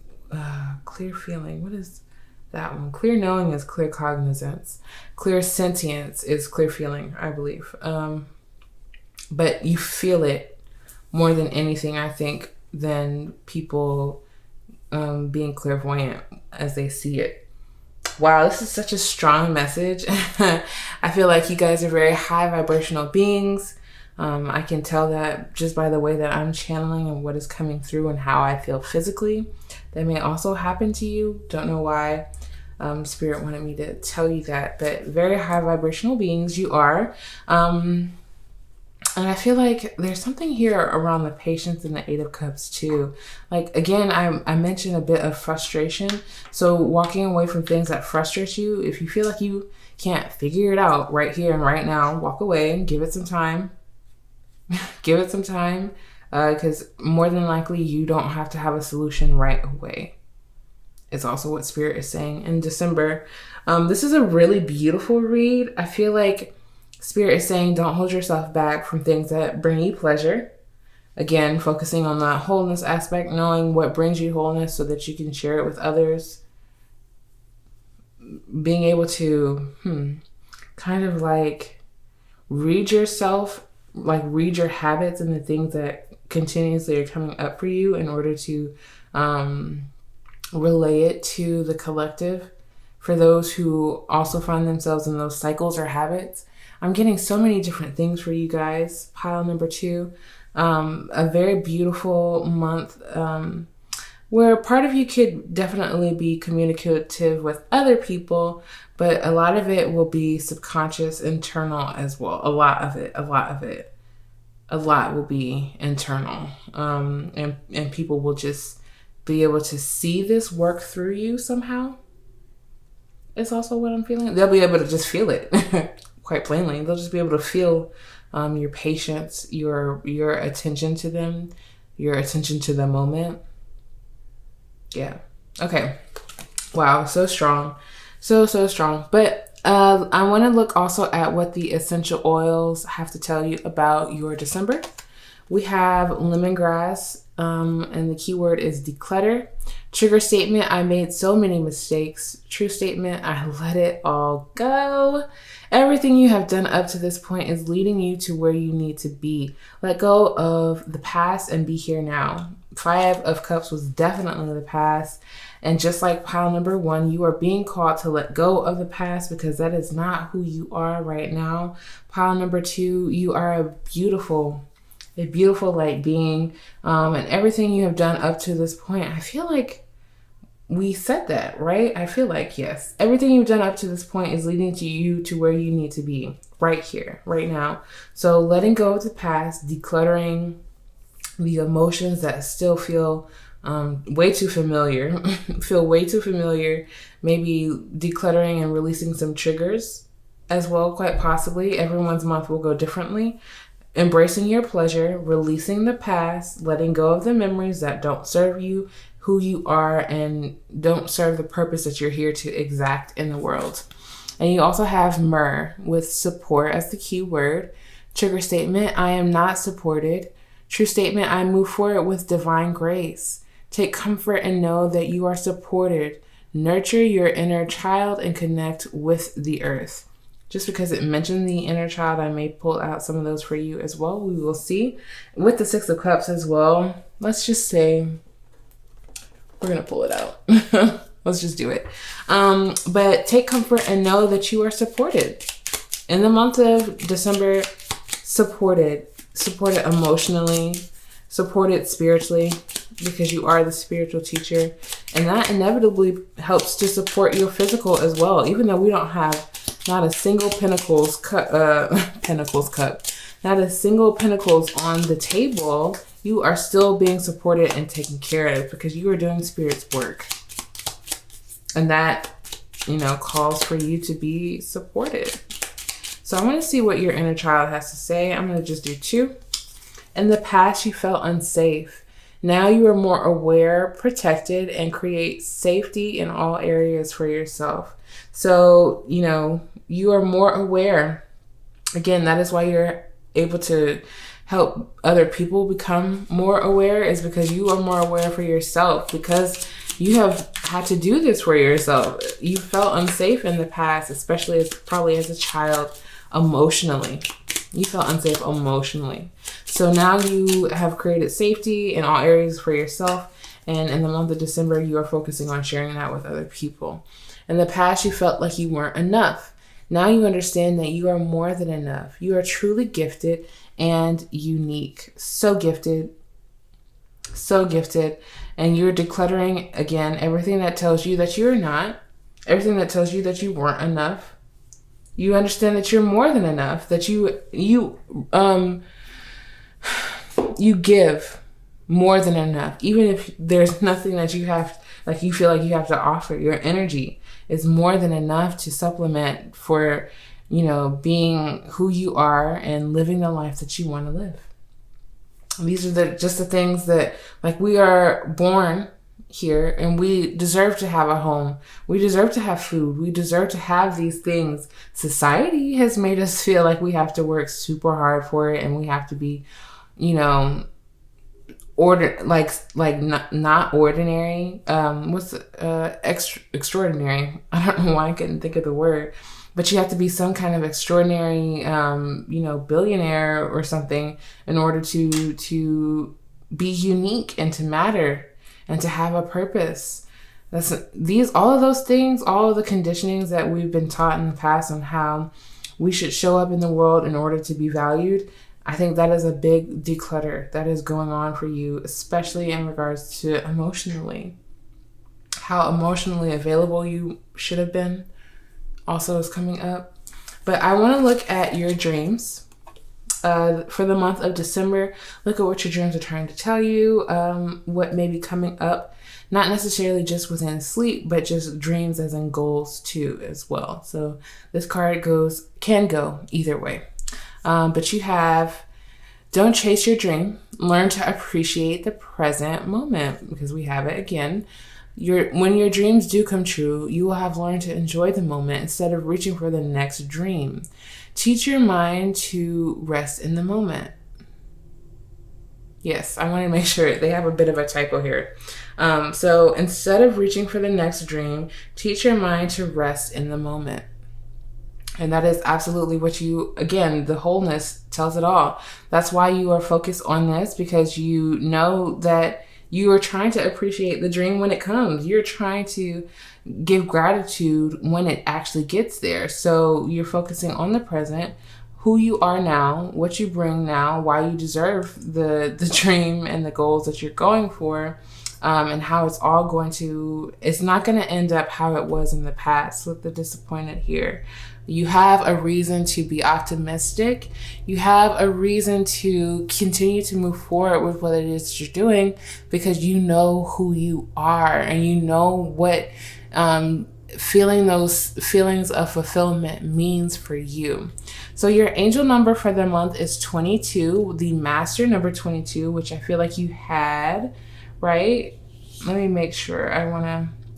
clear feeling. What is that one? Clear knowing is clear cognizance. Clear sentience is clear feeling, I believe. But you feel it more than anything, I think, than people being clairvoyant as they see it. Wow, this is such a strong message. I feel like you guys are very high vibrational beings. I can tell that just by the way that I'm channeling and what is coming through and how I feel physically. That may also happen to you. Don't know why Spirit wanted me to tell you that, but very high vibrational beings you are. And I feel like there's something here around the patience and the Eight of Cups too. Like, again, I mentioned a bit of frustration. So walking away from things that frustrate you, if you feel like you can't figure it out right here and right now, walk away and give it some time. Give it some time, because more than likely you don't have to have a solution right away. It's also what Spirit is saying in December. This is a really beautiful read. I feel like Spirit is saying don't hold yourself back from things that bring you pleasure. Again, focusing on that wholeness aspect, knowing what brings you wholeness so that you can share it with others. Being able to kind of like read yourself, like read your habits and the things that continuously are coming up for you in order to relay it to the collective. For those who also find themselves in those cycles or habits, I'm getting so many different things for you guys. Pile number 2, a very beautiful month where part of you could definitely be communicative with other people, but a lot of it will be subconscious, internal as well. A lot of it will be internal. And people will just be able to see this work through you somehow. It's also what I'm feeling. They'll be able to just feel it, quite plainly. They'll just be able to feel your patience, your attention to them, your attention to the moment. Yeah. Okay. Wow. So strong. So strong. But I want to look also at what the essential oils have to tell you about your December. We have lemongrass, and the keyword is declutter. Trigger statement: I made so many mistakes. True statement: I let it all go. Everything you have done up to this point is leading you to where you need to be. Let go of the past and be here now. 5 of Cups was definitely the past. And just like pile number 1, you are being called to let go of the past because that is not who you are right now. Pile number 2, you are a beautiful light being. And everything you have done up to this point, I feel like we said that, right? I feel like, yes. Everything you've done up to this point is leading to you to where you need to be right here, right now. So letting go of the past, decluttering the emotions that still feel way too familiar, maybe decluttering and releasing some triggers as well, quite possibly. Everyone's month will go differently. Embracing your pleasure, releasing the past, letting go of the memories that don't serve you, who you are, and don't serve the purpose that you're here to exact in the world. And you also have myrrh with support as the key word. Trigger statement: I am not supported. True statement: I move forward with divine grace. Take comfort and know that you are supported. Nurture your inner child and connect with the earth. Just because it mentioned the inner child, I may pull out some of those for you as well. We will see. With the 6 of Cups as well, let's just say we're going to pull it out. Let's just do it. But take comfort and know that you are supported. In the month of December, supported emotionally, supported spiritually, because you are the spiritual teacher. And that inevitably helps to support your physical as well. Even though we don't have not a single Pentacles cup, not a single Pentacles on the table, you are still being supported and taken care of because you are doing Spirit's work. And that, calls for you to be supported. So I want to see what your inner child has to say. I'm going to just do 2. In the past, you felt unsafe. Now you are more aware, protected, and create safety in all areas for yourself. So, you are more aware. Again, that is why you're able to help other people become more aware, is because you are more aware for yourself, because you have had to do this for yourself. You felt unsafe in the past, especially probably as a child, emotionally. You felt unsafe emotionally. So now you have created safety in all areas for yourself. And in the month of December, you are focusing on sharing that with other people. In the past, you felt like you weren't enough. Now you understand that you are more than enough. You are truly gifted and unique. So gifted. So gifted. And you're decluttering, again, everything that tells you that you're not. Everything that tells you that you weren't enough. You understand that you're more than enough. That you give more than enough. Even if there's nothing that you have, like you feel like you have to offer, your energy is more than enough to supplement for, being who you are and living the life that you want to live. These are just the things that, we are born here and we deserve to have a home. We deserve to have food. We deserve to have these things. Society has made us feel like we have to work super hard for it and we have to be, not ordinary. Extraordinary. I don't know why I couldn't think of the word, but you have to be some kind of extraordinary, billionaire or something in order to be unique and to matter and to have a purpose. All of those things, all of the conditionings that we've been taught in the past on how we should show up in the world in order to be valued. I think that is a big declutter that is going on for you, especially in regards to emotionally. How emotionally available you should have been also is coming up. But I want to look at your dreams for the month of December. Look at what your dreams are trying to tell you, what may be coming up, not necessarily just within sleep, but just dreams as in goals too as well. So this card can go either way. But you have, don't chase your dream. Learn to appreciate the present moment, because we have it again. When your dreams do come true, you will have learned to enjoy the moment instead of reaching for the next dream. Teach your mind to rest in the moment. Yes, I want to make sure they have a bit of a typo here. So instead of reaching for the next dream, teach your mind to rest in the moment. And that is absolutely what again, the wholeness tells it all. That's why you are focused on this, because you know that you are trying to appreciate the dream when it comes. You're trying to give gratitude when it actually gets there. So you're focusing on the present, who you are now, what you bring now, why you deserve the dream and the goals that you're going for, and how it's not going to end up how it was in the past with the disappointed here. You have a reason to be optimistic. You have a reason to continue to move forward with what it is that you're doing, because you know who you are and you know what feeling those feelings of fulfillment means for you. So your angel number for the month is 22, the master number 22, which I feel like you had, right? Let me make sure.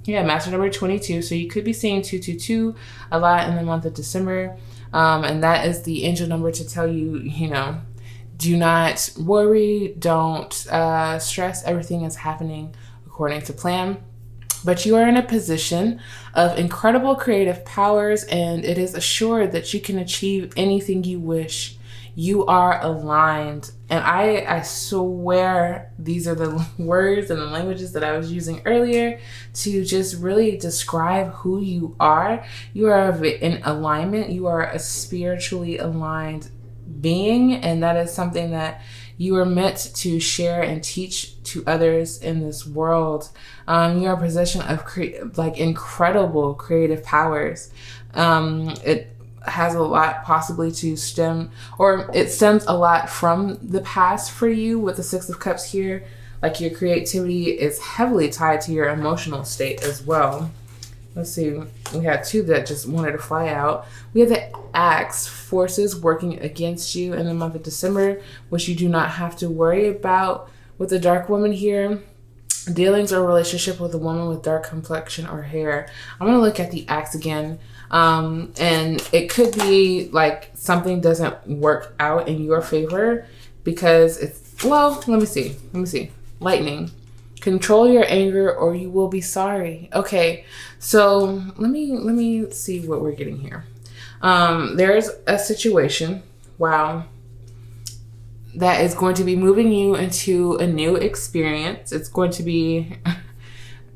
Master number 22. So you could be seeing 222 a lot in the month of December. And that is the angel number to tell you, do not worry, don't stress. Everything is happening according to plan. But you are in a position of incredible creative powers, and it is assured that you can achieve anything you wish. You are aligned. And I swear these are the words and the languages that I was using earlier to just really describe who you are. You are in alignment. You are a spiritually aligned being, and that is something that you are meant to share and teach to others in this world. You are in possession of incredible creative powers. It has a lot possibly to it stems a lot from the past for you with the Six of Cups here. Like, your creativity is heavily tied to your emotional state as well. Let's see, we had two that just wanted to fly out. We have the Axe, forces working against you in the month of December, which you do not have to worry about. With the Dark Woman here, dealings or relationship with a woman with dark complexion or hair. I'm going to look at the Axe again. And it could be like something doesn't work out in your favor because let me see. Lightning. Control your anger or you will be sorry. Okay, so let me see what we're getting here. There's a situation, that is going to be moving you into a new experience. It's going to be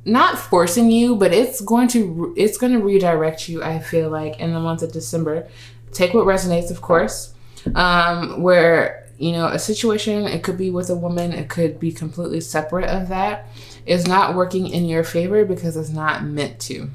not forcing you, but it's going to redirect you, I feel like, in the month of December. Take what resonates, of course. Where a situation, it could be with a woman, it could be completely separate of that, is not working in your favor because it's not meant to.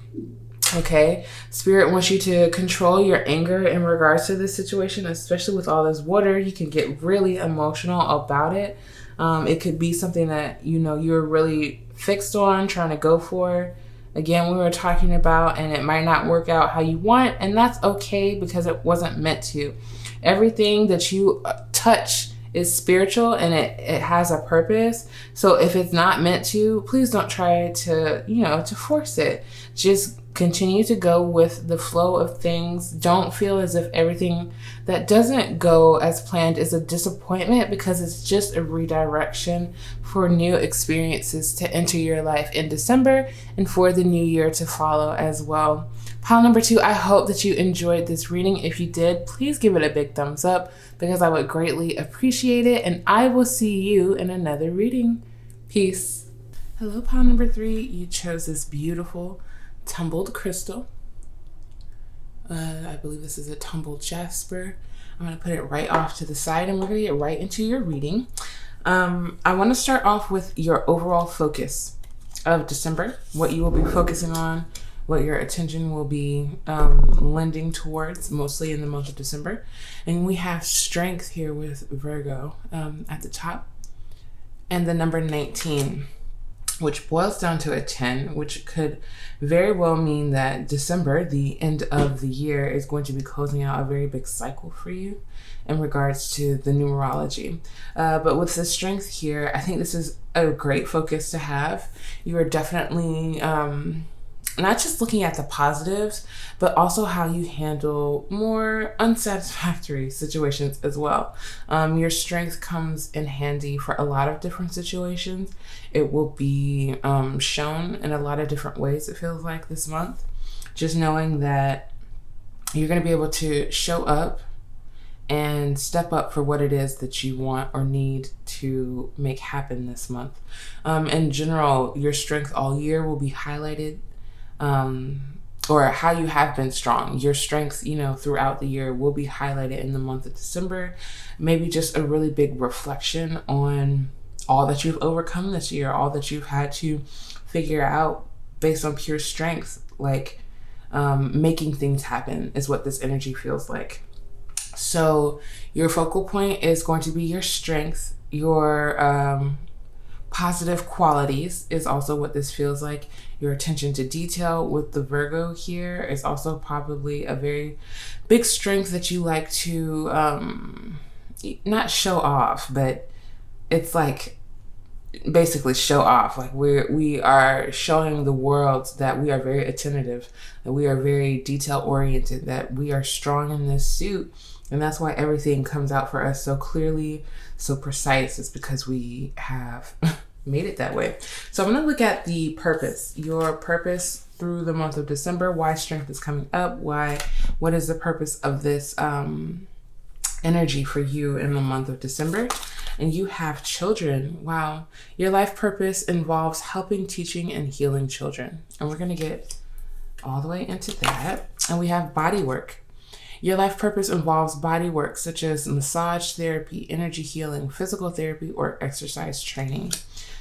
Okay, Spirit wants you to control your anger in regards to this situation, especially with all this water. You can get really emotional about it. It could be something that you're really fixed on, trying to go for. Again, we were talking about, and it might not work out how you want, and that's okay because it wasn't meant to. Everything that you touch is spiritual and it has a purpose. So if it's not meant to, please don't try to force it. Just continue to go with the flow of things. Don't feel as if everything that doesn't go as planned is a disappointment, because it's just a redirection for new experiences to enter your life in December and for the new year to follow as well. Pile number 2, I hope that you enjoyed this reading. If you did, please give it a big thumbs up because I would greatly appreciate it. And I will see you in another reading. Peace. Hello, pile number 3. You chose this beautiful tumbled crystal. I believe this is a tumbled jasper. I'm going to put it right off to the side and we're going to get right into your reading. I want to start off with your overall focus of December, what you will be focusing on, what your attention will be lending towards, mostly in the month of December. And we have strength here with Virgo at the top, and the number 19, which boils down to a 10, which could very well mean that December, the end of the year, is going to be closing out a very big cycle for you in regards to the numerology. But with the strength here, I think this is a great focus to have. You are definitely not just looking at the positives, but also how you handle more unsatisfactory situations as well. Your strength comes in handy for a lot of different situations. It will be shown in a lot of different ways, it feels like, this month. Just knowing that you're going to be able to show up and step up for what it is that you want or need to make happen this month. In general, your strength all year will be highlighted, or how you have been strong. Your strength, throughout the year will be highlighted in the month of December. Maybe just a really big reflection on all that you've overcome this year, all that you've had to figure out based on pure strength, like making things happen is what this energy feels like. So your focal point is going to be your strength. Your positive qualities is also what this feels like. Your attention to detail with the Virgo here is also probably a very big strength that you like to not show off, but it's like basically show off. Like we are showing the world that we are very attentive, that we are very detail oriented, that we are strong in this suit. And that's why everything comes out for us so clearly, so precise. It's because we have made it that way. So I'm going to look at the purpose, your purpose through the month of December, why strength is coming up, what is the purpose of this energy for you in the month of December. And you have children. Wow. Your life purpose involves helping, teaching, and healing children. And we're going to get all the way into that. And we have body work. Your life purpose involves body work such as massage therapy, energy healing, physical therapy, or exercise training.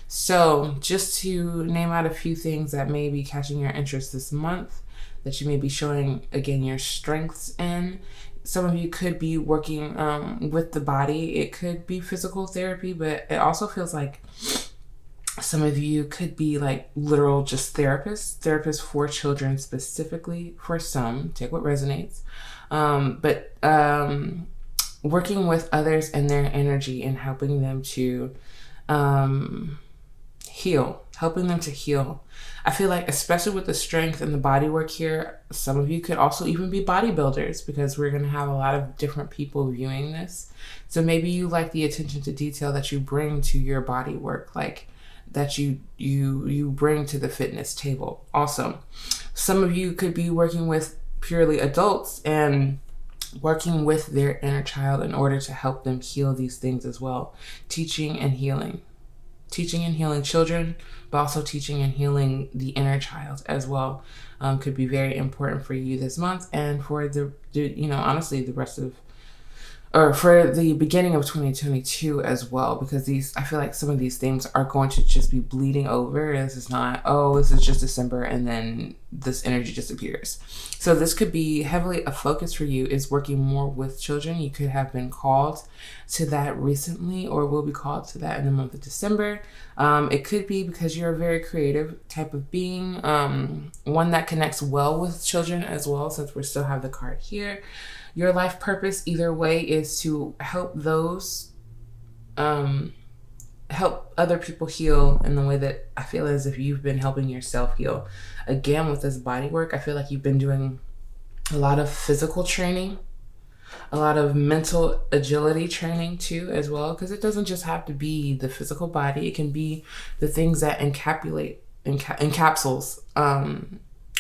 So just to name out a few things that may be catching your interest this month, that you may be showing, again, your strengths in. Some of you could be working with the body. It could be physical therapy, but it also feels like some of you could be like literal just therapists for children specifically. For some, take what resonates. But working with others and their energy and helping them to heal. I feel like, especially with the strength and the body work here, some of you could also even be bodybuilders, because we're going to have a lot of different people viewing this. So maybe you like the attention to detail that you bring to your body work, like that you bring to the fitness table. Also, some of you could be working with purely adults and working with their inner child in order to help them heal these things as well. Teaching and healing children, but also teaching and healing the inner child as well could be very important for you this month, and for the honestly the rest of, or for the beginning of 2022 as well, because I feel like some of these things are going to just be bleeding over. This is not, this is just December and then this energy disappears. So this could be heavily a focus for you, is working more with children. You could have been called to that recently, or will be called to that in the month of December. It could be because you're a very creative type of being, one that connects well with children as well, since we still have the card here. Your life purpose, either way, is to help help other people heal in the way that I feel as if you've been helping yourself heal. Again, with this body work, I feel like you've been doing a lot of physical training, a lot of mental agility training too as well, because it doesn't just have to be the physical body. It can be the things that encapsules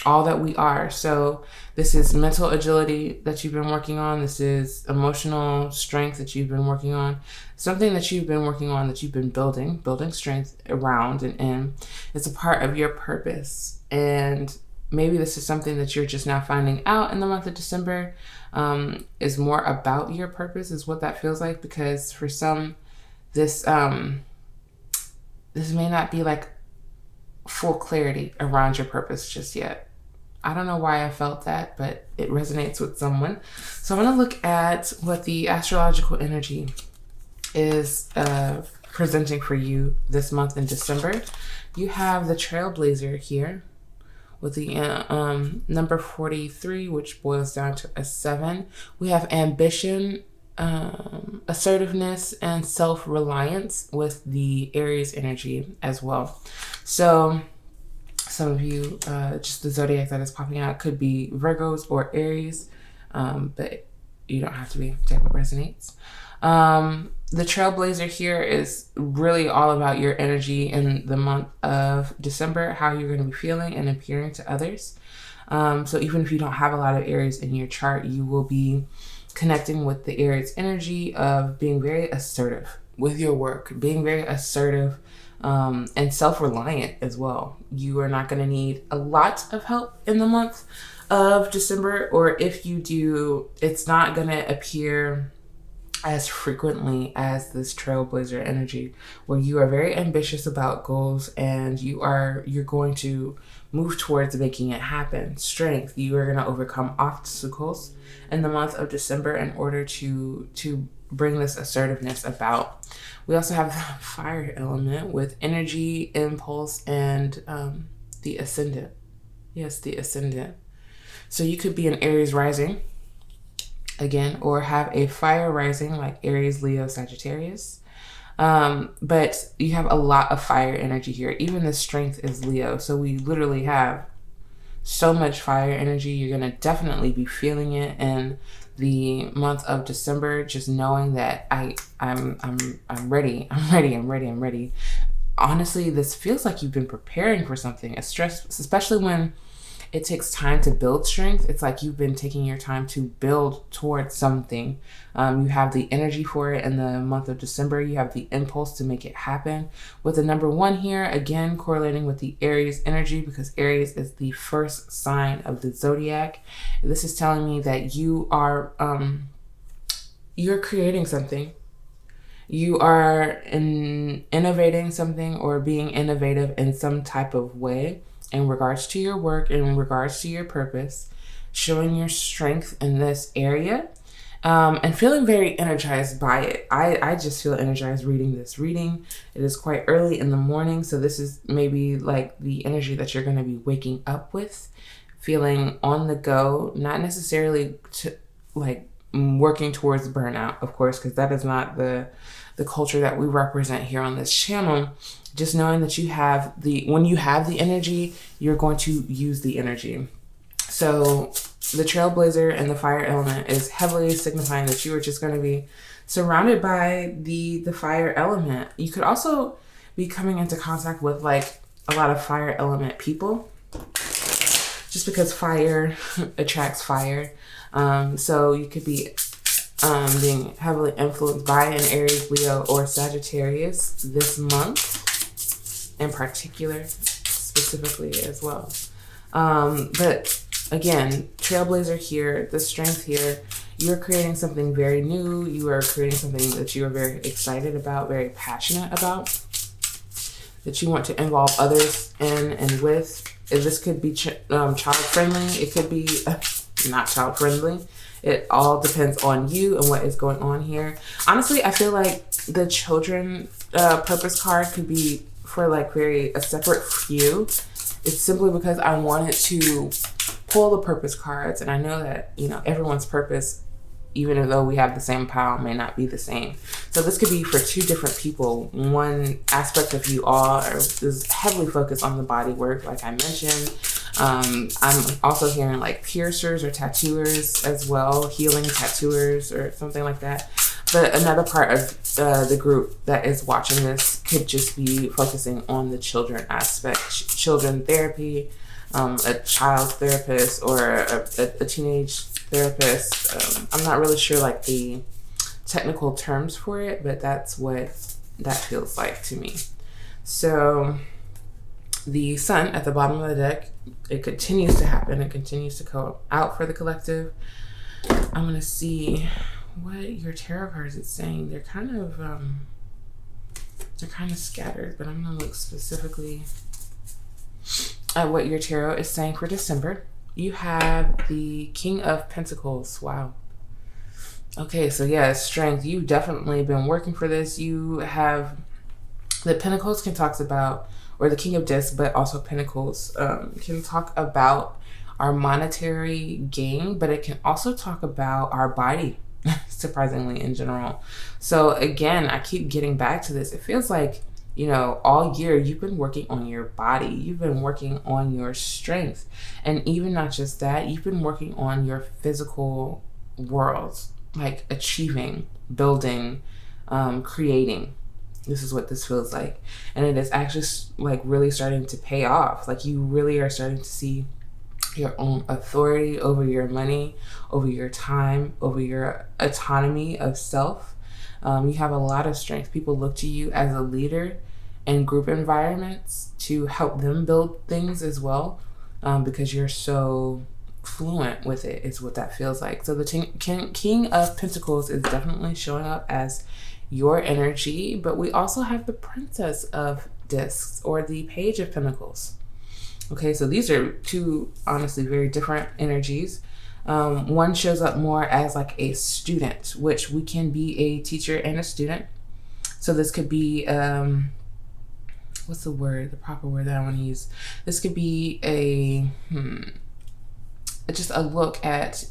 all that we are. So this is mental agility that you've been working on. This is emotional strength that you've been working on. Something that you've been working on, that you've been building strength around and in. It's a part of your purpose. And maybe this is something that you're just now finding out in the month of December, is more about your purpose, is what that feels like. Because for some, this may not be like full clarity around your purpose just yet. I don't know why I felt that, but it resonates with someone. So I'm going to look at what the astrological energy is presenting for you this month in December. You have the Trailblazer here with the number 43, which boils down to a 7. We have ambition, assertiveness, and self-reliance with the Aries energy as well. So some of you, just the zodiac that is popping out could be Virgos or Aries, but you don't have to be. Take what resonates. The Trailblazer here is really all about your energy in the month of December, how you're going to be feeling and appearing to others. So even if you don't have a lot of Aries in your chart, you will be connecting with the Aries energy of being very assertive with your work, being very assertive, and self-reliant as well. You are not going to need a lot of help in the month of December, or if you do, it's not going to appear as frequently as this Trailblazer energy, where you are very ambitious about goals and you're going to move towards making it happen. Strength, you are going to overcome obstacles in the month of December in order to bring this assertiveness about. We also have the fire element with energy, impulse, and the ascendant. Yes, the ascendant. So you could be an Aries rising, again, or have a fire rising like Aries, Leo, Sagittarius. But you have a lot of fire energy here. Even the strength is Leo. So we literally have so much fire energy. You're going to definitely be feeling it in the month of December, just knowing that I'm ready. I'm ready. Honestly, this feels like you've been preparing for something. It's stress, especially when it takes time to build strength. It's like you've been taking your time to build towards something. You have the energy for it in the month of December. You have the impulse to make it happen. With the number 1 here, again, correlating with the Aries energy, because Aries is the first sign of the zodiac. This is telling me that you are, you're creating something. You are innovating something or being innovative in some type of way in regards to your work, in regards to your purpose, showing your strength in this area, and feeling very energized by it. I just feel energized reading this reading. It is quite early in the morning, so this is maybe like the energy that you're going to be waking up with, feeling on the go, not necessarily working towards burnout, of course, because that is not the culture that we represent here on this channel. Just knowing that when you have the energy, you're going to use the energy. So the Trailblazer and the fire element is heavily signifying that you are just going to be surrounded by the fire element. You could also be coming into contact with like a lot of fire element people, just because fire attracts fire. So you could be being heavily influenced by an Aries, Leo, or Sagittarius this month in particular, specifically as well. But again, Trailblazer here, the strength here, you're creating something very new. You are creating something that you are very excited about, very passionate about, that you want to involve others in and with. This could be child-friendly. It could be not child-friendly. It all depends on you and what is going on here. Honestly, I feel like the children purpose card could be for like a separate few. It's simply because I wanted to pull the purpose cards, and I know that, everyone's purpose, even though we have the same pile, may not be the same. So this could be for 2 different people. One aspect of you all is heavily focused on the body work, like I mentioned. I'm also hearing like piercers or tattooers as well, healing tattooers or something like that. But another part of the group that is watching this could just be focusing on the children aspect, children therapy, a child therapist, or a teenage therapist. I'm not really sure like the technical terms for it, but that's what that feels like to me. So The sun at the bottom of the deck, it continues to happen. It continues to go out for the collective. I'm going to see what your tarot cards is saying. They're kind of scattered, but I'm going to look specifically at what your tarot is saying for December. You have the King of Pentacles. Wow. Okay, so yeah, strength. You've definitely been working for this. You have the Pentacles can talk about, or the King of Discs, but also Pentacles can talk about our monetary gain, but it can also talk about our body, surprisingly, in general. So again, I keep getting back to this. It feels like, you know, all year you've been working on your body. You've been working on your strength. And even not just that, you've been working on your physical world, like achieving, building, creating. This is what this feels like. And it is actually like really starting to pay off. Like you really are starting to see your own authority over your money, over your time, over your autonomy of self. You have a lot of strength. People look to you as a leader in group environments to help them build things as well, because you're so fluent with it, is what that feels like. So the King of Pentacles is definitely showing up as your energy, but we also have the Princess of Discs, or the Page of Pentacles. Okay, so these are two honestly very different energies. One shows up more as like a student, which we can be a teacher and a student. So this could be, what's the word, the proper word that I want to use? This could be just a look at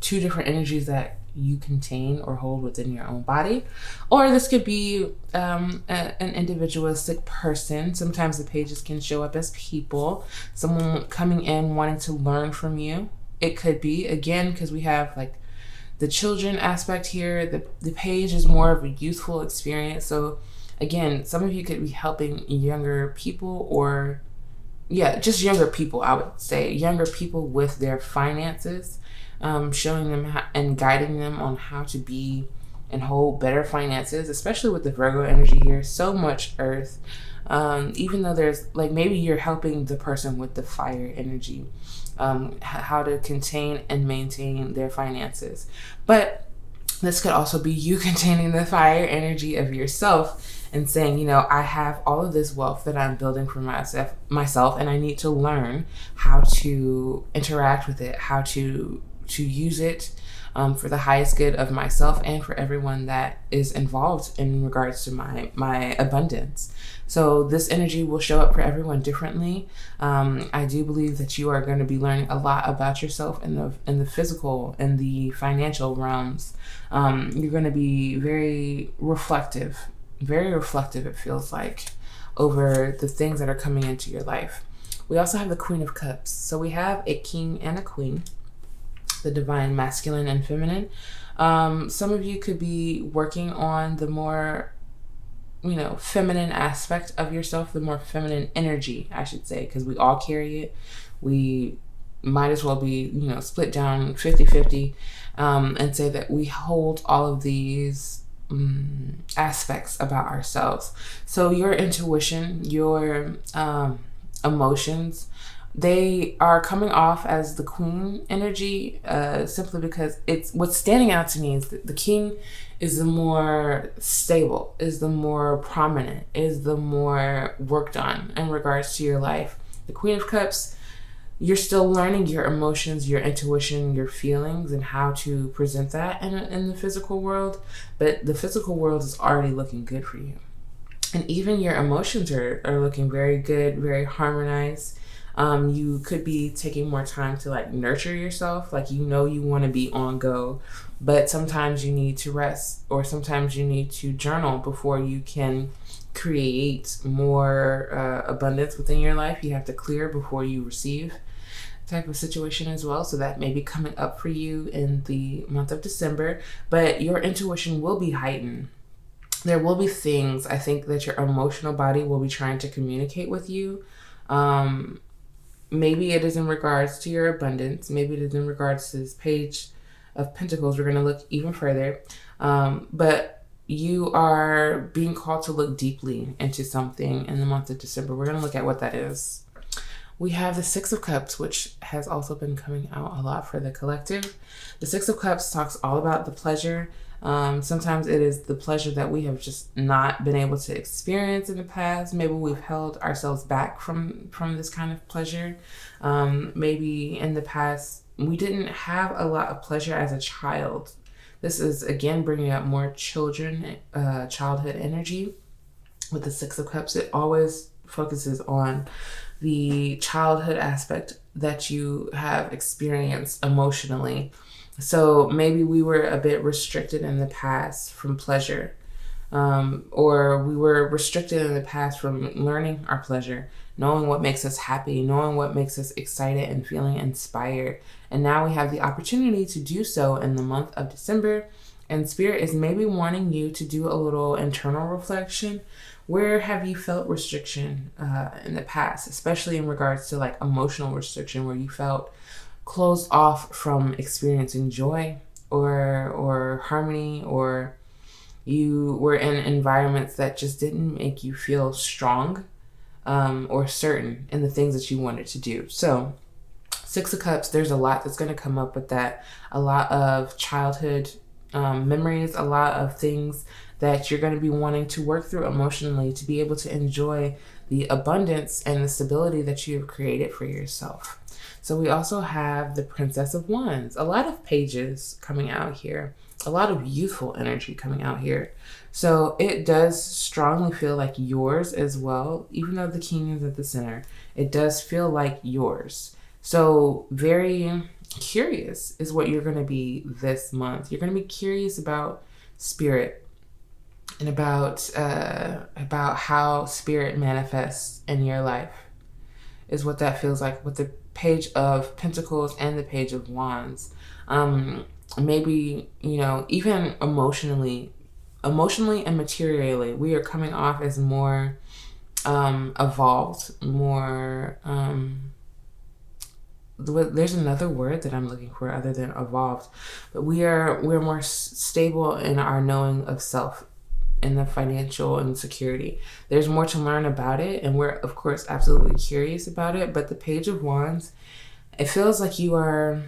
two different energies that you contain or hold within your own body. Or this could be an individualistic person. Sometimes the pages can show up as people, someone coming in wanting to learn from you. It could be, again, because we have like the children aspect here. The page is more of a youthful experience. So again, some of you could be helping younger people, or just younger people, I would say. Younger people with their finances, showing them and guiding them on how to be and hold better finances, especially with the Virgo energy here. So much earth. Even though there's like, maybe you're helping the person with the fire energy, how to contain and maintain their finances. But this could also be you containing the fire energy of yourself and saying, you know, I have all of this wealth that I'm building for myself, and I need to learn how to interact with it, how to use it for the highest good of myself and for everyone that is involved in regards to my abundance. So this energy will show up for everyone differently. I do believe that you are going to be learning a lot about yourself in the physical and the financial realms. You're going to be very reflective, it feels like, over the things that are coming into your life. We also have the Queen of Cups. So we have a king and a queen, the divine masculine and feminine. Some of you could be working on the more, you know, feminine aspect of yourself, the more feminine energy, I should say, because we all carry it. We might as well be, you know, split down 50-50, and say that we hold all of these aspects about ourselves. So your intuition, your emotions, they are coming off as the queen energy, simply because it's what's standing out to me is that the king is the more stable, is the more prominent, is the more worked on in regards to your life. The Queen of Cups, you're still learning your emotions, your intuition, your feelings, and how to present that in the physical world. But the physical world is already looking good for you. And even your emotions are looking very good, very harmonized. You could be taking more time to like nurture yourself. Like, you know, you want to be on go, but sometimes you need to rest, or sometimes you need to journal before you can create more abundance within your life. You have to clear before you receive, type of situation as well. So that may be coming up for you in the month of December, but your intuition will be heightened. There will be things, I think, that your emotional body will be trying to communicate with you. Maybe it is in regards to your abundance. Maybe it is in regards to this Page of Pentacles. We're going to look even further. But you are being called to look deeply into something in the month of December. We're going to look at what that is. we have the Six of Cups, which has also been coming out a lot for the collective. The Six of Cups talks all about the pleasure. Sometimes it is the pleasure that we have just not been able to experience in the past. Maybe we've held ourselves back from this kind of pleasure. Maybe in the past we didn't have a lot of pleasure as a child. This is again bringing up more childhood energy. With the Six of Cups, it always focuses on the childhood aspect that you have experienced emotionally. So maybe we were a bit restricted in the past from pleasure, or we were restricted in the past from learning our pleasure, knowing what makes us happy, knowing what makes us excited and feeling inspired. And now we have the opportunity to do so in the month of December. And Spirit is maybe wanting you to do a little internal reflection. Where have you felt restriction in the past, especially in regards to like emotional restriction, where you felt closed off from experiencing joy or harmony, or you were in environments that just didn't make you feel strong or certain in the things that you wanted to do. So Six of Cups, there's a lot that's going to come up with that. A lot of childhood memories, a lot of things that you're going to be wanting to work through emotionally to be able to enjoy the abundance and the stability that you have created for yourself. So we also have the Princess of Wands. A lot of pages coming out here. A lot of youthful energy coming out here. So it does strongly feel like yours as well. Even though the King is at the center, it does feel like yours. So very curious is what you're going to be this month. You're going to be curious about spirit and about how spirit manifests in your life, is what that feels like with the Page of Pentacles and the Page of Wands. Maybe, even emotionally and materially, we are coming off as more evolved, more there's another word that I'm looking for other than evolved, but we're more stable in our knowing of self, in the financial insecurity. There's more to learn about it, and we're of course absolutely curious about it. But the Page of Wands, it feels like you are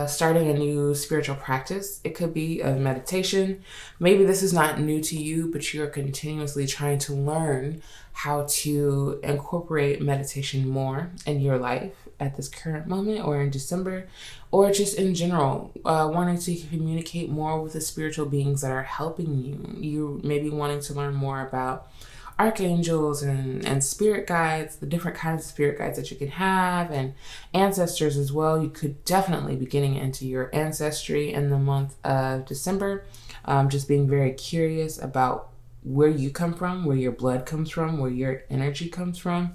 starting a new spiritual practice. It could be a meditation. Maybe this is not new to you, but you're continuously trying to learn how to incorporate meditation more in your life at this current moment, or in December, or just in general, wanting to communicate more with the spiritual beings that are helping you. You may be wanting to learn more about archangels and spirit guides, the different kinds of spirit guides that you can have, and ancestors as well. You could definitely be getting into your ancestry in the month of December, just being very curious about where you come from, where your blood comes from, where your energy comes from,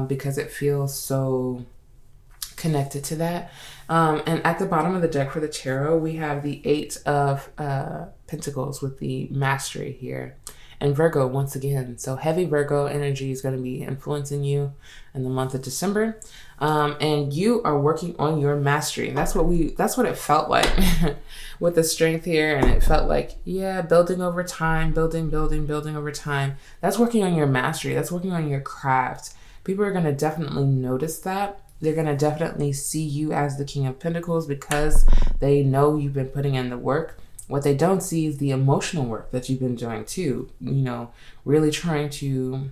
because it feels so connected to that. And at the bottom of the deck for the tarot, we have the Eight of Pentacles with the Mastery here. And Virgo once again. So heavy Virgo energy is going to be influencing you in the month of December. And you are working on your mastery. That's what it felt like with the Strength here. And it felt like, building over time, building over time. That's working on your mastery. That's working on your craft. People are going to definitely notice that. They're going to definitely see you as the King of Pentacles because they know you've been putting in the work. What they don't see is the emotional work that you've been doing too. Really trying to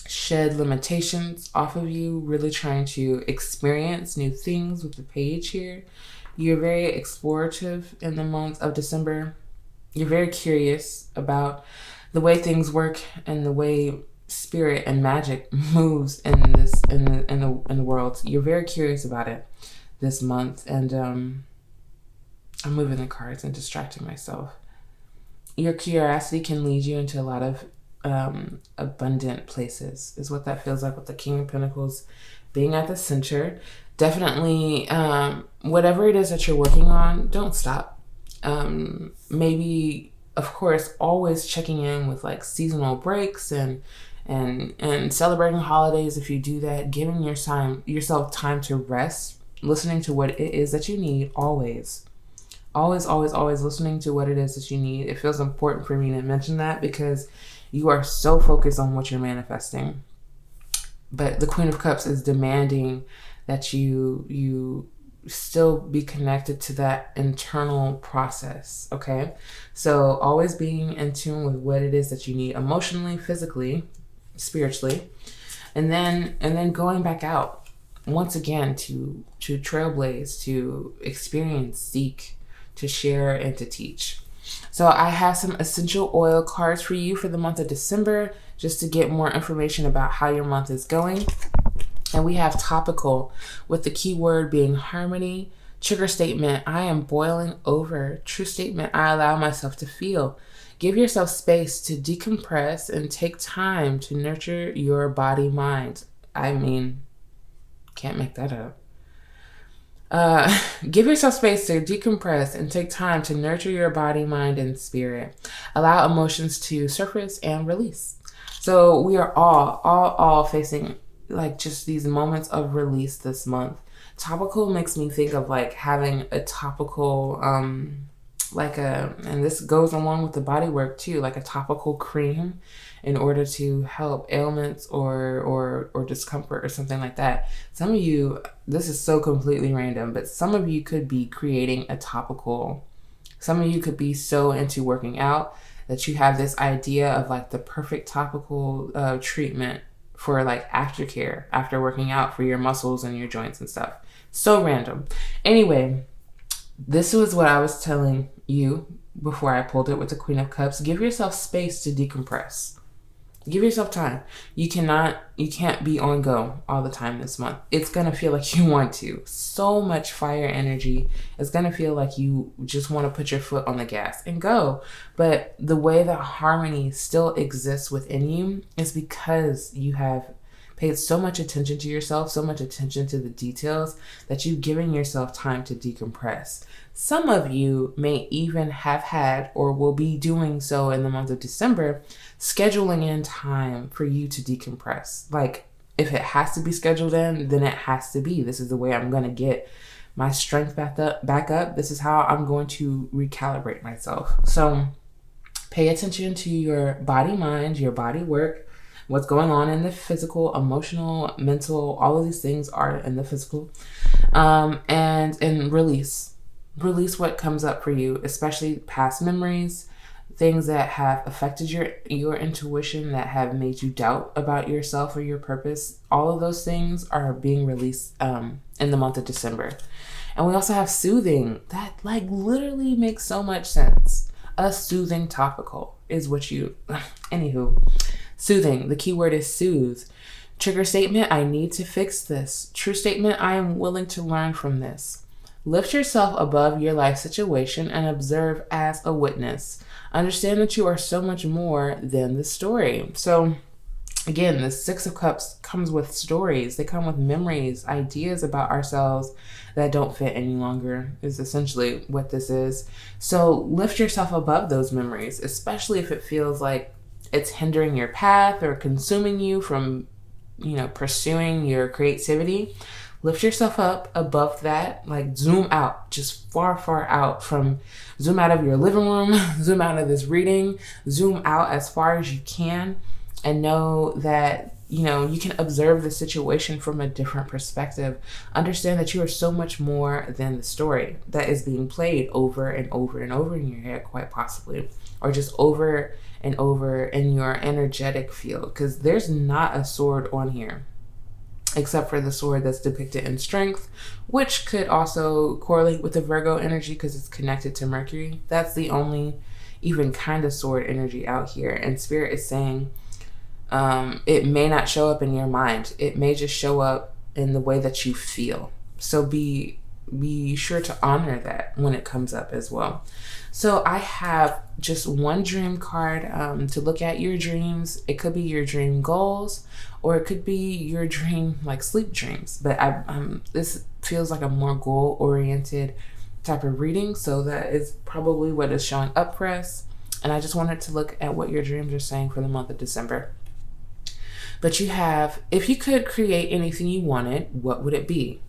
shed limitations off of you, really trying to experience new things with the Page here. You're very explorative in the month of December. You're very curious about the way things work and the way spirit and magic moves in the world. You're very curious about it this month, and I'm moving the cards and distracting myself. Your curiosity can lead you into a lot of abundant places, is what that feels like with the King of Pentacles being at the center. Definitely, whatever it is that you're working on, don't stop. Maybe, of course, always checking in with like seasonal breaks and celebrating holidays. If you do that, giving yourself time to rest, listening to what it is that you need, always listening to what it is that you need. It feels important for me to mention that because you are so focused on what you're manifesting. But the Queen of Cups is demanding that you still be connected to that internal process, okay? So always being in tune with what it is that you need emotionally, physically, spiritually, and then going back out once again to trailblaze, to experience, seek, to share, and to teach. So I have some essential oil cards for you for the month of December, just to get more information about how your month is going. And we have topical, with the keyword being harmony. Trigger statement, I am boiling over. True statement, I allow myself to feel. Give yourself space to decompress and take time to nurture your body mind. I mean, can't make that up. Give yourself space to decompress and take time to nurture your body, mind, and spirit. Allow emotions to surface and release. So we are all facing like just these moments of release this month. Topical makes me think of like having a topical, and this goes along with the body work too, like a topical cream in order to help ailments or discomfort or something like that. Some of you, this is so completely random, but some of you could be creating a topical. Some of you could be so into working out that you have this idea of like the perfect topical treatment for like aftercare after working out for your muscles and your joints and stuff. So random. Anyway, this was what I was telling you before I pulled it with the Queen of Cups. Give yourself space to decompress. Give yourself time. You can't be on go all the time this month. It's going to feel like you want to. So much fire energy. It's going to feel like you just want to put your foot on the gas and go. But the way that harmony still exists within you is because you have paid so much attention to yourself, so much attention to the details, that you've given yourself time to decompress. Some of you may even have had or will be doing so in the month of December, scheduling in time for you to decompress. Like, if it has to be scheduled in, then it has to be. This is the way I'm going to get my strength back up. This is how I'm going to recalibrate myself. So pay attention to your body, mind, your body work, what's going on in the physical, emotional, mental, all of these things are in the physical, and release what comes up for you, especially past memories, things that have affected your intuition, that have made you doubt about yourself or your purpose. All of those things are being released in the month of December. And we also have soothing. That like literally makes so much sense. A soothing topical is what you anywho. Soothing, the key word is soothe. Trigger statement, I need to fix this. True statement, I am willing to learn from this. Lift yourself above your life situation and observe as a witness. Understand that you are so much more than the story. So again, the Six of Cups comes with stories. They come with memories, ideas about ourselves that don't fit any longer, is essentially what this is. So lift yourself above those memories, especially if it feels like it's hindering your path or consuming you from, pursuing your creativity. Lift yourself up above that, like zoom out, just far, far out zoom out of your living room, zoom out of this reading, zoom out as far as you can, and know that, you can observe the situation from a different perspective. Understand that you are so much more than the story that is being played over and over and over in your head, quite possibly, or just over and over in your energetic field, because there's not a sword on here except for the sword that's depicted in strength, which could also correlate with the Virgo energy because it's connected to Mercury. That's the only even kind of sword energy out here. And Spirit is saying it may not show up in your mind. It may just show up in the way that you feel. So be sure to honor that when it comes up as well. So I have just one dream card to look at your dreams. It could be your dream goals, or it could be your dream, like sleep dreams. But this feels like a more goal-oriented type of reading, so that is probably what is showing up for us. And I just wanted to look at what your dreams are saying for the month of December. But you have, if you could create anything you wanted, what would it be?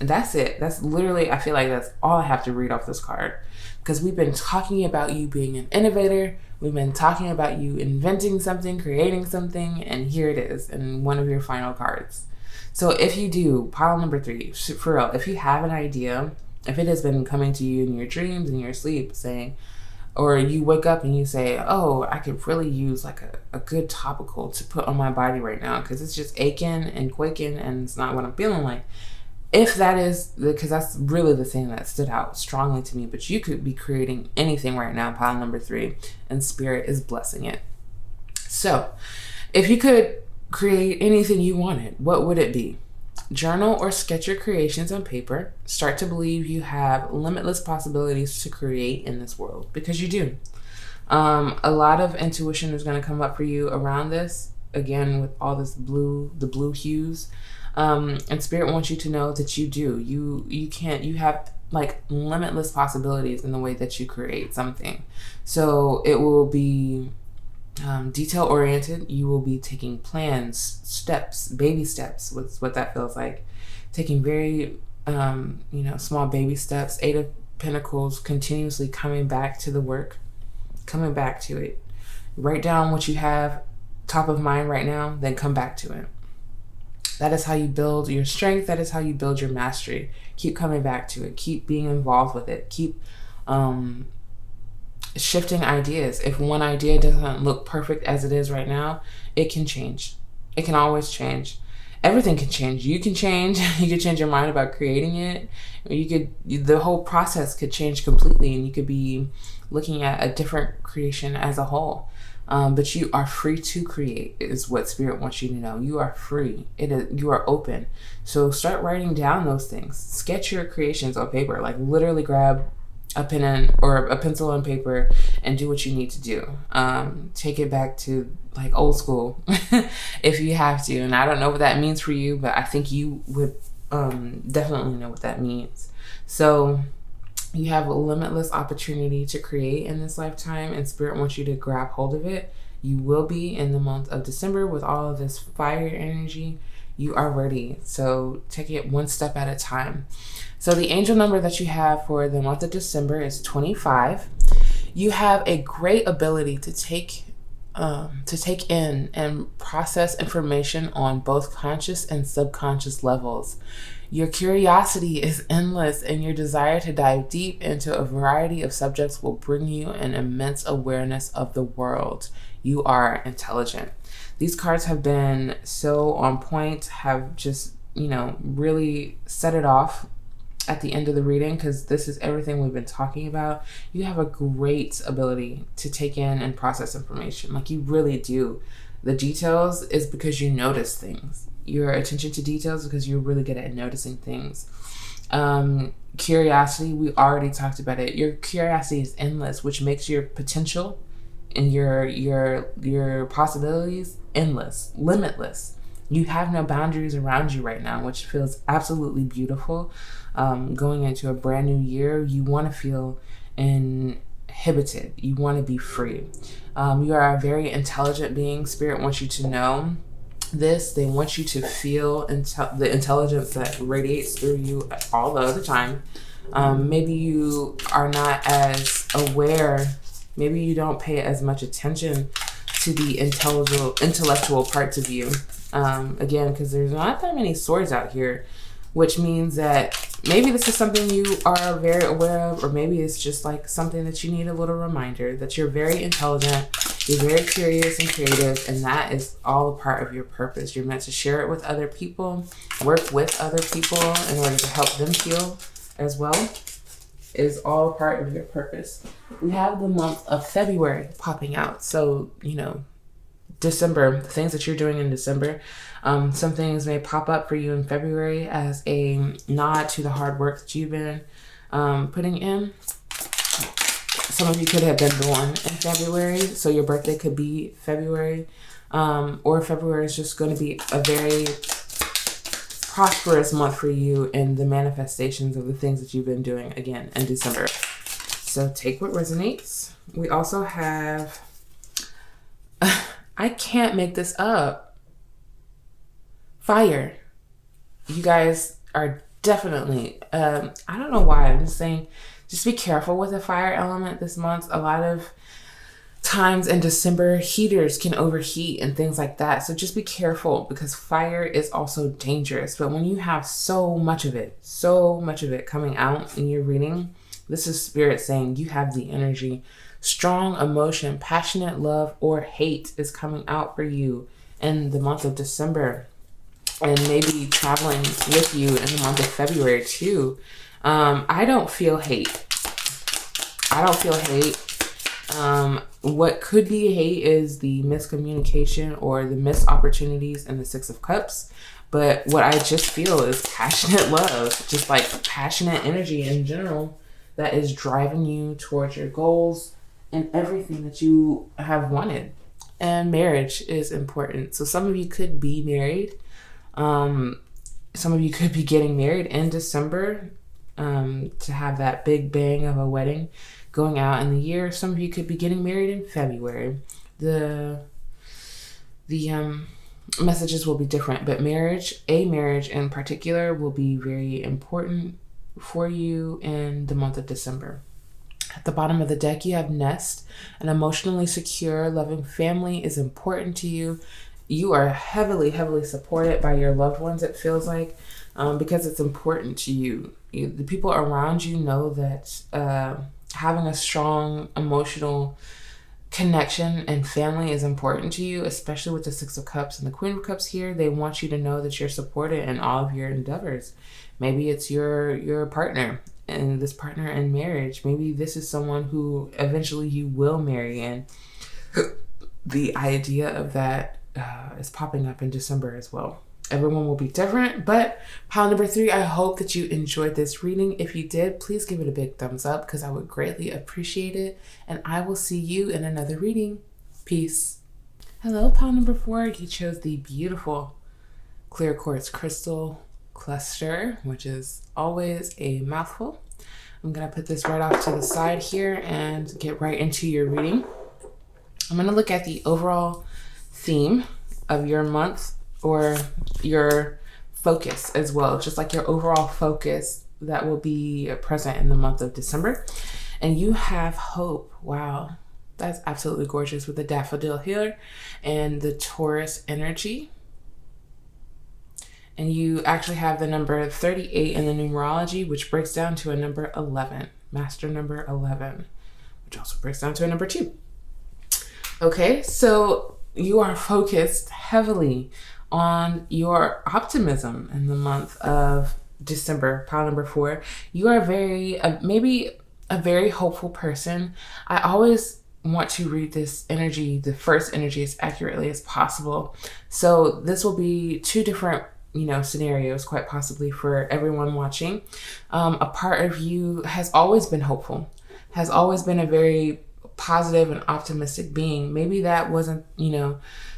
And that's it. That's literally, I feel like that's all I have to read off this card, because we've been talking about you being an innovator. We've been talking about you inventing something, creating something, and here it is in one of your final cards. So if you do, pile number 3, for real, if you have an idea, if it has been coming to you in your dreams, in your sleep, saying, or you wake up and you say, oh, I could really use like a good topical to put on my body right now because it's just aching and quaking and it's not what I'm feeling like. If that is, because that's really the thing that stood out strongly to me, but you could be creating anything right now, pile number 3, and Spirit is blessing it. So if you could create anything you wanted, what would it be? Journal or sketch your creations on paper. Start to believe you have limitless possibilities to create in this world, because you do. A lot of intuition is going to come up for you around this, again, with all this the blue hues. And Spirit wants you to know that you do. You have like limitless possibilities in the way that you create something. So it will be detail oriented. You will be taking plans, steps, baby steps. What that feels like. Taking very small baby steps. 8 of Pentacles, continuously coming back to the work, coming back to it. Write down what you have top of mind right now, then come back to it. That is how you build your strength. That is how you build your mastery. Keep coming back to it. Keep being involved with it. Keep shifting ideas. If one idea doesn't look perfect as it is right now, it can change. It can always change. Everything can change. You can change. You could change your mind about creating it. The whole process could change completely, and you could be looking at a different creation as a whole. But you are free to create, is what Spirit wants you to know. You are free. You are open. So start writing down those things. Sketch your creations on paper. Like literally grab a pen or a pencil and paper and do what you need to do. Take it back to like old school if you have to. And I don't know what that means for you, but I think you would definitely know what that means. So you have a limitless opportunity to create in this lifetime, and Spirit wants you to grab hold of it. You will be in the month of December with all of this fire energy. You are ready. So take it one step at a time. So the angel number that you have for the month of December is 25. You have a great ability to take in and process information on both conscious and subconscious levels. Your curiosity is endless, and your desire to dive deep into a variety of subjects will bring you an immense awareness of the world. You are intelligent. These cards have been so on point, have just, really set it off at the end of the reading, because this is everything we've been talking about. You have a great ability to take in and process information. Like you really do. The details is because you notice things. Your attention to details because you're really good at noticing things. Curiosity, we already talked about it. Your curiosity is endless, which makes your potential and your possibilities endless, limitless. You have no boundaries around you right now, which feels absolutely beautiful. Going into a brand new year, you want to feel inhibited. You want to be free. You are a very intelligent being. Spirit wants you to know this. They want you to feel the intelligence that radiates through you all the other time. Maybe you are not as aware. Maybe you don't pay as much attention to the intellectual parts of you. Again, because there's not that many swords out here, which means that maybe this is something you are very aware of, or maybe it's just like something that you need a little reminder that you're very intelligent, you're very curious and creative, and that is all a part of your purpose. You're meant to share it with other people, work with other people in order to help them heal as well. It is all a part of your purpose. We have the month of February popping out. So, December, the things that you're doing in December, some things may pop up for you in February as a nod to the hard work that you've been putting in. Some of you could have been born in February, so your birthday could be February, or February is just going to be a very prosperous month for you in the manifestations of the things that you've been doing again in December. So take what resonates. We also have, I can't make this up, fire. You guys are definitely. I don't know why. I'm just saying, just be careful with the fire element this month. A lot of times in December, heaters can overheat and things like that. So just be careful, because fire is also dangerous. But when you have so much of it coming out in your reading, this is Spirit saying you have the energy. Strong emotion, passionate love, or hate is coming out for you in the month of December, and maybe traveling with you in the month of February too. I don't feel hate. What could be hate is the miscommunication or the missed opportunities in the Six of Cups. But what I just feel is passionate love, just like passionate energy in general that is driving you towards your goals and everything that you have wanted. And marriage is important. So some of you could be married. Some of you could be getting married in December, to have that big bang of a wedding going out in the year. Some of you could be getting married in February. The messages will be different, but a marriage in particular will be very important for you in the month of December. At the bottom of the deck, you have Nest. An emotionally secure, loving family is important to you. You are heavily, heavily supported by your loved ones, it feels like, because it's important to you. The people around you know that having a strong emotional connection and family is important to you, especially with the Six of Cups and the Queen of Cups here. They want you to know that you're supported in all of your endeavors. Maybe it's your partner, and this partner in marriage. Maybe this is someone who eventually you will marry, and the idea of that is popping up in December as well. Everyone will be different, but pile number 3, I hope that you enjoyed this reading. If you did, please give it a big thumbs up, because I would greatly appreciate it. And I will see you in another reading. Peace. Hello, pile number 4. You chose the beautiful clear quartz crystal cluster, which is always a mouthful. I'm going to put this right off to the side here and get right into your reading. I'm going to look at the overall theme of your month, or your focus as well, just like your overall focus that will be present in the month of December. And you have hope. Wow, that's absolutely gorgeous, with the daffodil here and the Taurus energy. And you actually have the number 38 in the numerology, which breaks down to a number 11, master number 11, which also breaks down to a number 2. Okay, so you are focused heavily on your optimism in the month of December, pile number 4. You are maybe a very hopeful person. I always want to read this energy, the first energy, as accurately as possible. So this will be 2 different scenarios, quite possibly, for everyone watching. A part of you has always been hopeful, has always been a very positive and optimistic being. Maybe that wasn't,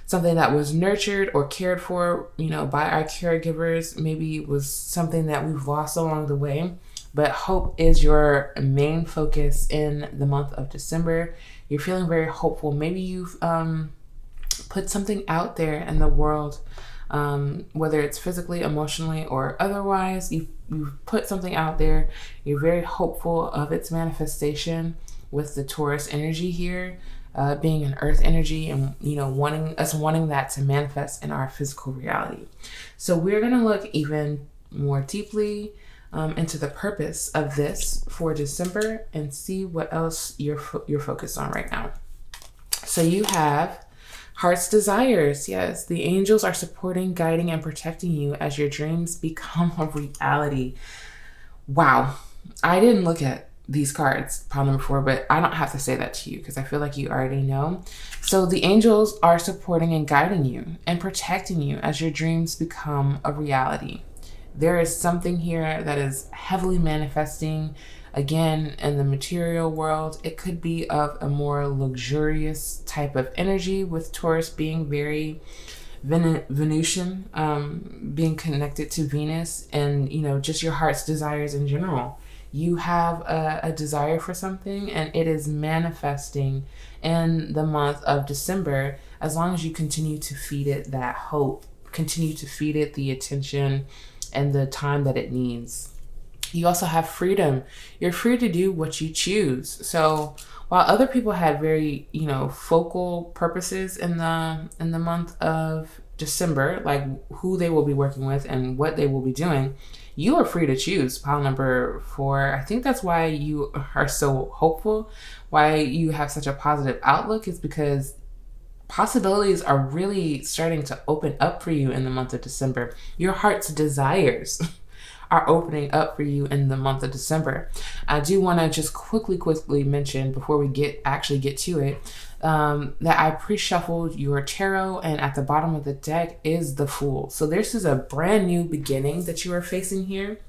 something that was nurtured or cared for, by our caregivers. Maybe it was something that we've lost along the way. But hope is your main focus in the month of December. You're feeling very hopeful. Maybe you've put something out there in the world, whether it's physically, emotionally, or otherwise. You've put something out there. You're very hopeful of its manifestation, with the Taurus energy here. Being an earth energy, and wanting that to manifest in our physical reality. So we're going to look even more deeply into the purpose of this for December, and see what else you're focused on right now. So you have heart's desires. Yes, the angels are supporting, guiding, and protecting you as your dreams become a reality. Wow, I didn't look at these cards, pile number 4, but I don't have to say that to you, because I feel like you already know. So the angels are supporting and guiding you and protecting you as your dreams become a reality. There is something here that is heavily manifesting, again, in the material world. It could be of a more luxurious type of energy, with Taurus being very Venusian, being connected to Venus, and just your heart's desires in general. You have a desire for something, and it is manifesting in the month of December, as long as you continue to feed it that hope, continue to feed it the attention, and the time that it needs. You also have freedom. You're free to do what you choose. So while other people had very, focal purposes in the month of December, like who they will be working with and what they will be doing, you are free to choose. Pile number 4. I think that's why you are so hopeful, why you have such a positive outlook, is because possibilities are really starting to open up for you in the month of December. Your heart's desires are opening up for you in the month of December. I do want to just quickly mention before we get to it, that I pre-shuffled your tarot, and at the bottom of the deck is the Fool. So this is a brand new beginning that you are facing here,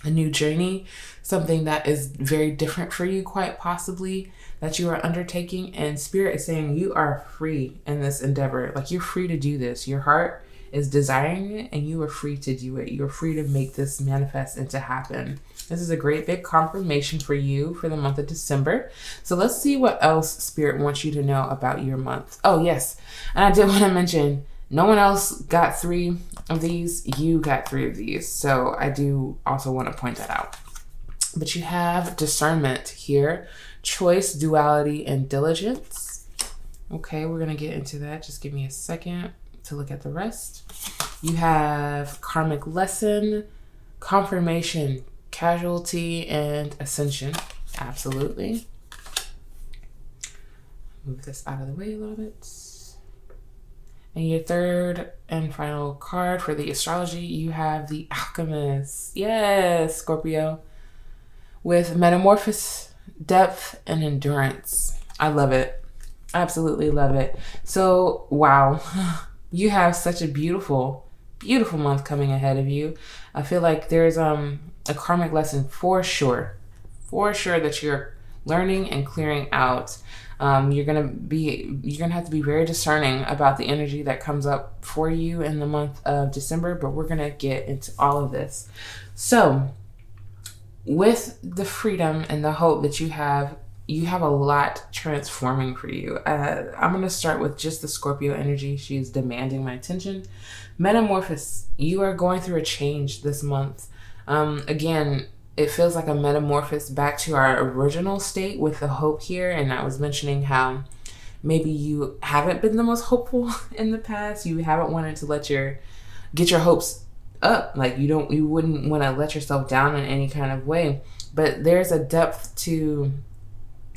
a new journey, something that is very different for you, quite possibly, that you are undertaking. And Spirit is saying you are free in this endeavor. Like, you're free to do this. Your heart is desiring it, and you are free to do it. You're free to make this manifest and to happen. This is a great big confirmation for you for the month of December. So let's see what else Spirit wants you to know about your month. Oh, yes. And I did want to mention, no one else got 3 of these. You got 3 of these. So I do also want to point that out. But you have discernment here, choice, duality, and diligence. Okay, we're going to get into that. Just give me a second to look at the rest. You have karmic lesson, confirmation, casualty, and ascension. Absolutely. Move this out of the way a little bit. And your third and final card for the astrology, you have the Alchemist. Yes, Scorpio. With metamorphosis, depth, and endurance. I love it. Absolutely love it. So, wow. You have such a beautiful month coming ahead of you. I feel like there's a karmic lesson for sure that you're learning and clearing out. You're gonna have to be very discerning about the energy that comes up for you in the month of December, but we're gonna get into all of this. So with the freedom and the hope that you have a lot transforming for you. I'm going to start with just the Scorpio energy. She's demanding my attention. Metamorphosis. You are going through a change this month. Again, it feels like a metamorphosis back to our original state with the hope here. And I was mentioning how maybe you haven't been the most hopeful in the past. You haven't wanted to get your hopes up. Like you wouldn't want to let yourself down in any kind of way. But there's a depth to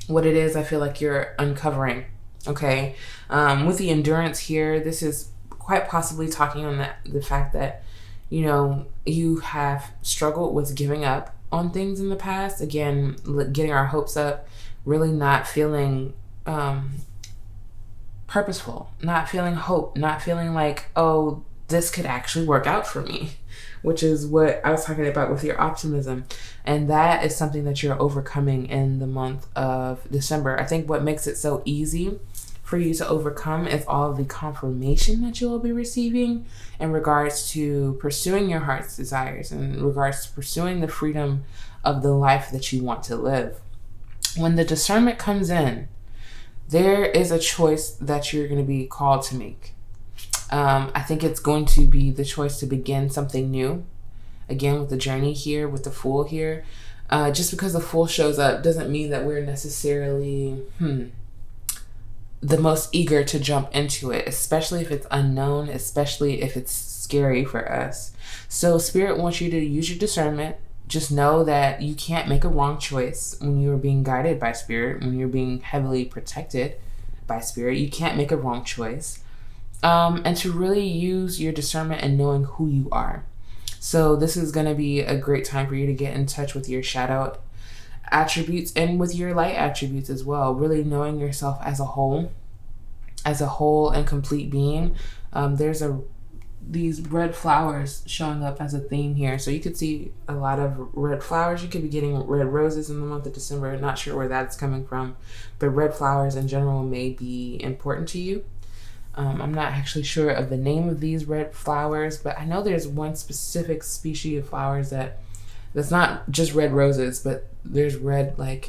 what it is I feel like you're uncovering. Okay. With the endurance here, this is quite possibly talking on the fact that, you have struggled with giving up on things in the past. Again, getting our hopes up, really not feeling purposeful, not feeling hope, not feeling like, oh, this could actually work out for me, which is what I was talking about with your optimism. And that is something that you're overcoming in the month of December. I think what makes it so easy for you to overcome is all of the confirmation that you will be receiving in regards to pursuing your heart's desires, in regards to pursuing the freedom of the life that you want to live. When the discernment comes in, there is a choice that you're going to be called to make. I think it's going to be the choice to begin something new. Again, with the journey here, with the Fool here. Just because the Fool shows up doesn't mean that we're necessarily the most eager to jump into it, especially if it's unknown, especially if it's scary for us. So Spirit wants you to use your discernment. Just know that you can't make a wrong choice when you're being guided by Spirit, when you're being heavily protected by Spirit. You can't make a wrong choice. And to really use your discernment and knowing who you are. So this is going to be a great time for you to get in touch with your shadow attributes and with your light attributes as well. Really knowing yourself as a whole and complete being. There's these red flowers showing up as a theme here. So you could see a lot of red flowers. You could be getting red roses in the month of December. Not sure where that's coming from, but red flowers in general may be important to you. I'm not actually sure of the name of these red flowers, but I know there's one specific species of flowers that's not just red roses, but there's red, I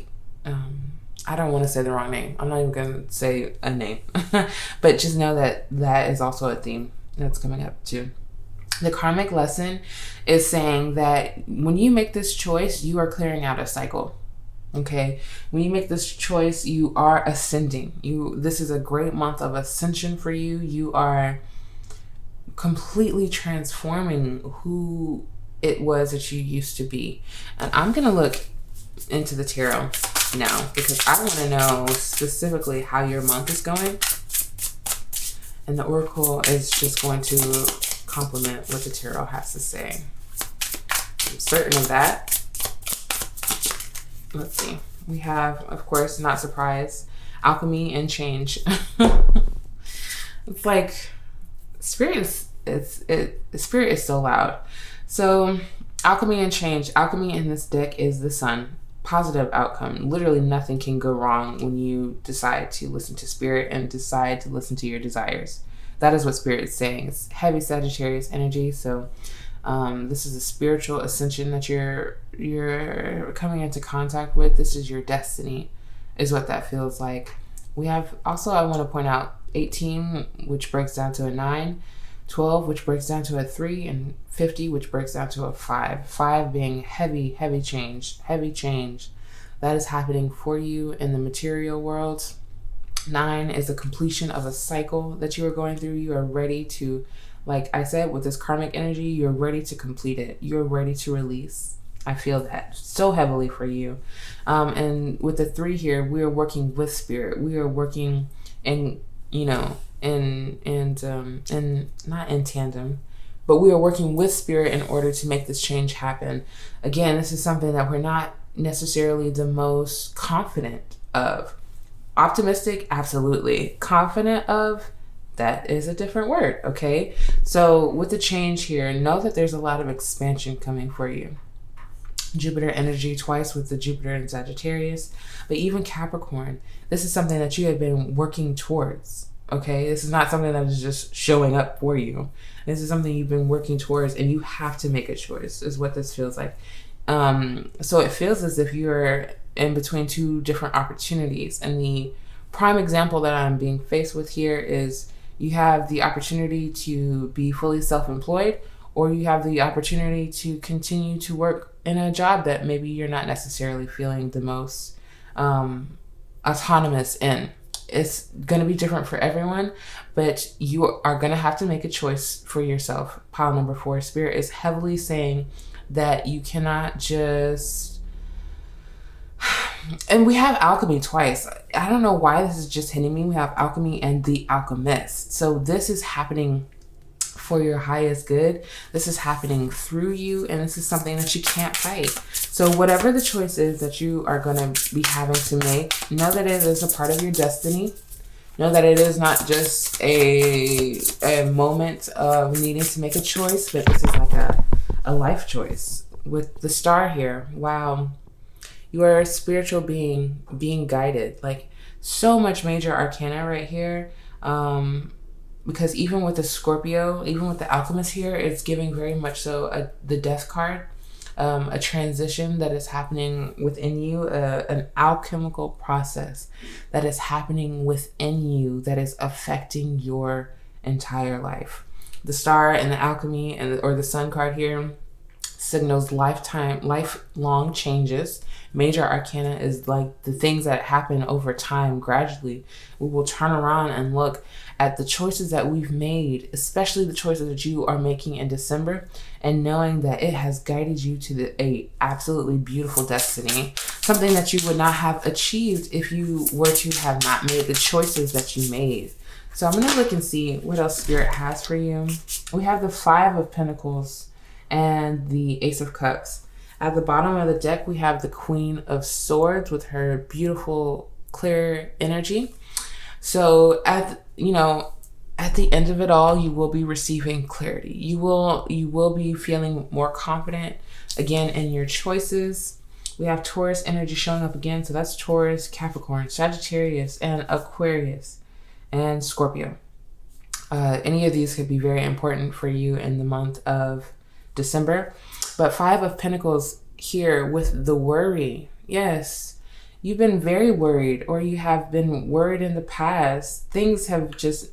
don't want to say the wrong name. I'm not even going to say a name, but just know that is also a theme that's coming up too. The karmic lesson is saying that when you make this choice, you are clearing out a cycle. Okay, when you make this choice, you are ascending. This is a great month of ascension for you. You are completely transforming who it was that you used to be. And I'm gonna look into the tarot now because I want to know specifically how your month is going. And the oracle is just going to complement what the tarot has to say. I'm certain of that. Let's see. We have, of course, not surprised, alchemy and change. It's like spirit is so loud. So alchemy and change. Alchemy in this deck is the sun. Positive outcome. Literally nothing can go wrong when you decide to listen to spirit and decide to listen to your desires. That is what spirit is saying. It's heavy Sagittarius energy. So this is a spiritual ascension that you're coming into contact with. This is your destiny, is what that feels like. We have also, I want to point out 18, which breaks down to a 9, 12, which breaks down to a 3, and 50, which breaks down to a 5. 5 being heavy change. That is happening for you in the material world. 9 is a completion of a cycle that you are going through. You are ready to, like I said, with this karmic energy, you're ready to complete it. You're ready to release. I feel that so heavily for you. And with the 3 here, we are working with spirit. We are working in, not in tandem, but we are working with spirit in order to make this change happen. Again, this is something that we're not necessarily the most confident of. Optimistic, absolutely. Confident of, that is a different word, okay? So with the change here, know that there's a lot of expansion coming for you. Jupiter energy twice with the Jupiter in Sagittarius, but even Capricorn, this is something that you have been working towards, okay? This is not something that is just showing up for you. This is something you've been working towards, and you have to make a choice, is what this feels like. So it feels as if you're in between 2 different opportunities. And the prime example that I'm being faced with here is you have the opportunity to be fully self-employed, or you have the opportunity to continue to work in a job that maybe you're not necessarily feeling the most autonomous in. It's going to be different for everyone, but you are going to have to make a choice for yourself. Pile number 4, spirit is heavily saying that you cannot just, and we have alchemy twice. I don't know why this is just hitting me. We have alchemy and the alchemist. So this is happening for your highest good. This is happening through you, and this is something that you can't fight. So whatever the choice is that you are going to be having to make, know that it is a part of your destiny. Know that it is not just a moment of needing to make a choice, but this is like a life choice. With the star here, wow, you are a spiritual being being guided. Like, so much major arcana right here. Because even with the Scorpio, even with the alchemist here, it's giving very much so the death card, a transition that is happening within you, an alchemical process that is happening within you that is affecting your entire life. The star and the alchemy or the sun card here signals lifelong changes. Major arcana is like the things that happen over time gradually. We will turn around and look at the choices that we've made, especially the choices that you are making in December, and knowing that it has guided you to a absolutely beautiful destiny, something that you would not have achieved if you were to have not made the choices that you made. So I'm going to look and see what else Spirit has for you. We have the 5 of Pentacles and the Ace of Cups. At the bottom of the deck, we have the Queen of Swords with her beautiful, clear energy. So at the end of it all, you will be receiving clarity. You will be feeling more confident again in your choices. We have Taurus energy showing up again. So that's Taurus, Capricorn, Sagittarius, and Aquarius, and Scorpio. Any of these could be very important for you in the month of December. But 5 of Pentacles here with the worry. Yes, you've been very worried, or you have been worried in the past. Things have just,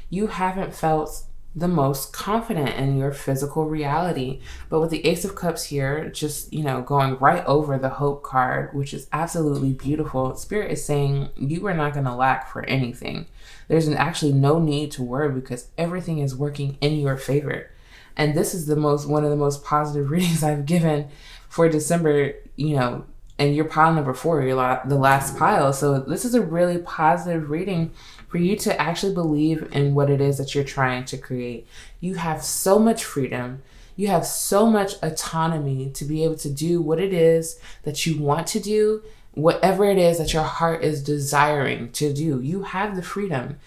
you haven't felt the most confident in your physical reality. But with the Ace of Cups here, just, going right over the Hope card, which is absolutely beautiful, Spirit is saying you are not going to lack for anything. There's actually no need to worry because everything is working in your favor. And this is one of the most positive readings I've given for December, and you're pile number 4, you're the last pile. So this is a really positive reading for you to actually believe in what it is that you're trying to create. You have so much freedom. You have so much autonomy to be able to do what it is that you want to do, whatever it is that your heart is desiring to do. You have the freedom,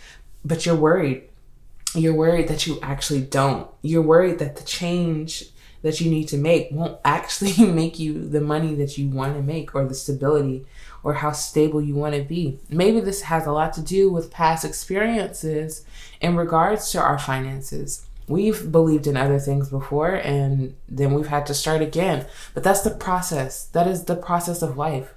but you're worried. You're worried that you actually don't. You're worried that the change that you need to make won't actually make you the money that you want to make, or the stability, or how stable you want to be. Maybe this has a lot to do with past experiences in regards to our finances. We've believed in other things before, and then we've had to start again. But that's the process. That is the process of life.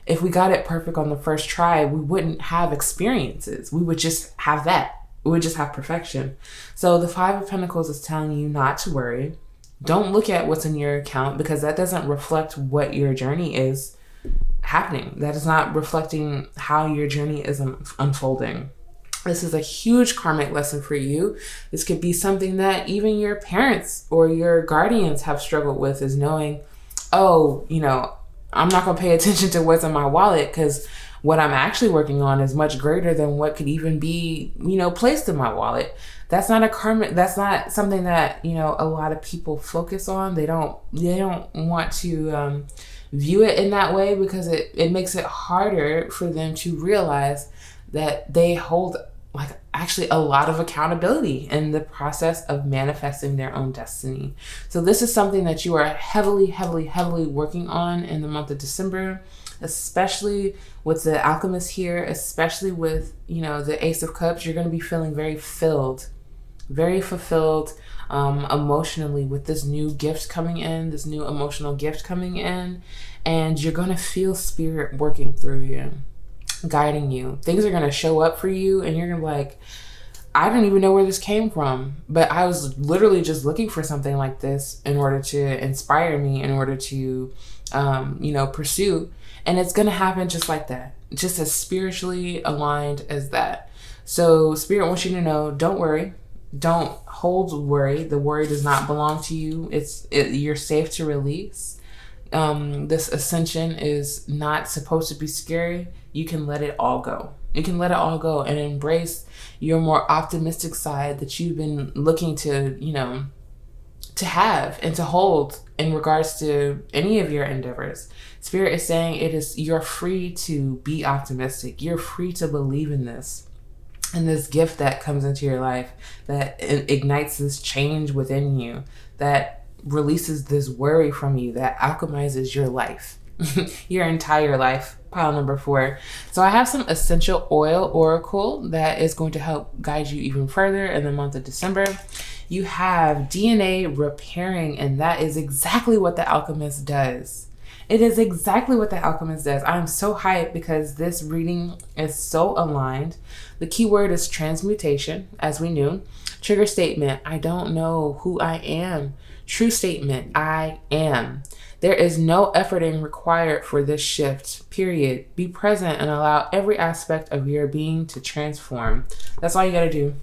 If we got it perfect on the first try, we wouldn't have experiences. We would just have that. We would just have perfection. So the 5 of Pentacles is telling you not to worry. Don't look at what's in your account, because that doesn't reflect what your journey is happening. That is not reflecting how your journey is unfolding. This is a huge karmic lesson for you. This could be something that even your parents or your guardians have struggled with, is knowing, oh, I'm not going to pay attention to what's in my wallet because what I'm actually working on is much greater than what could even be, placed in my wallet. That's not that's not something that, a lot of people focus on. They don't want to view it in that way, because it makes it harder for them to realize that they hold actually a lot of accountability in the process of manifesting their own destiny. So this is something that you are heavily, heavily, heavily working on in the month of December, especially with the Alchemist here, especially with, the Ace of Cups. You're going to be feeling very filled, very fulfilled emotionally with this new gift coming in, this new emotional gift coming in, and you're going to feel Spirit working through you, guiding you. Things are going to show up for you, and you're going to be like, I don't even know where this came from, but I was literally just looking for something like this in order to inspire me, in order to, pursue. And it's going to happen just like that, just as spiritually aligned as that. So Spirit wants you to know, don't worry. Don't hold worry. The worry does not belong to you. You're safe to release. This ascension is not supposed to be scary. You can let it all go. You can let it all go and embrace your more optimistic side that you've been looking to, to have and to hold in regards to any of your endeavors. Spirit is saying you're free to be optimistic. You're free to believe in this. And this gift that comes into your life, that ignites this change within you, that releases this worry from you, that alchemizes your life, your entire life. Pile number 4. So I have some essential oil oracle that is going to help guide you even further in the month of December. You have DNA repairing, and that is exactly what the Alchemist does. It is exactly what the Alchemist does. I'm so hyped because this reading is so aligned. The key word is transmutation, as we knew. Trigger statement, I don't know who I am. True statement, I am. There is no efforting required for this shift, period. Be present and allow every aspect of your being to transform. That's all you gotta do.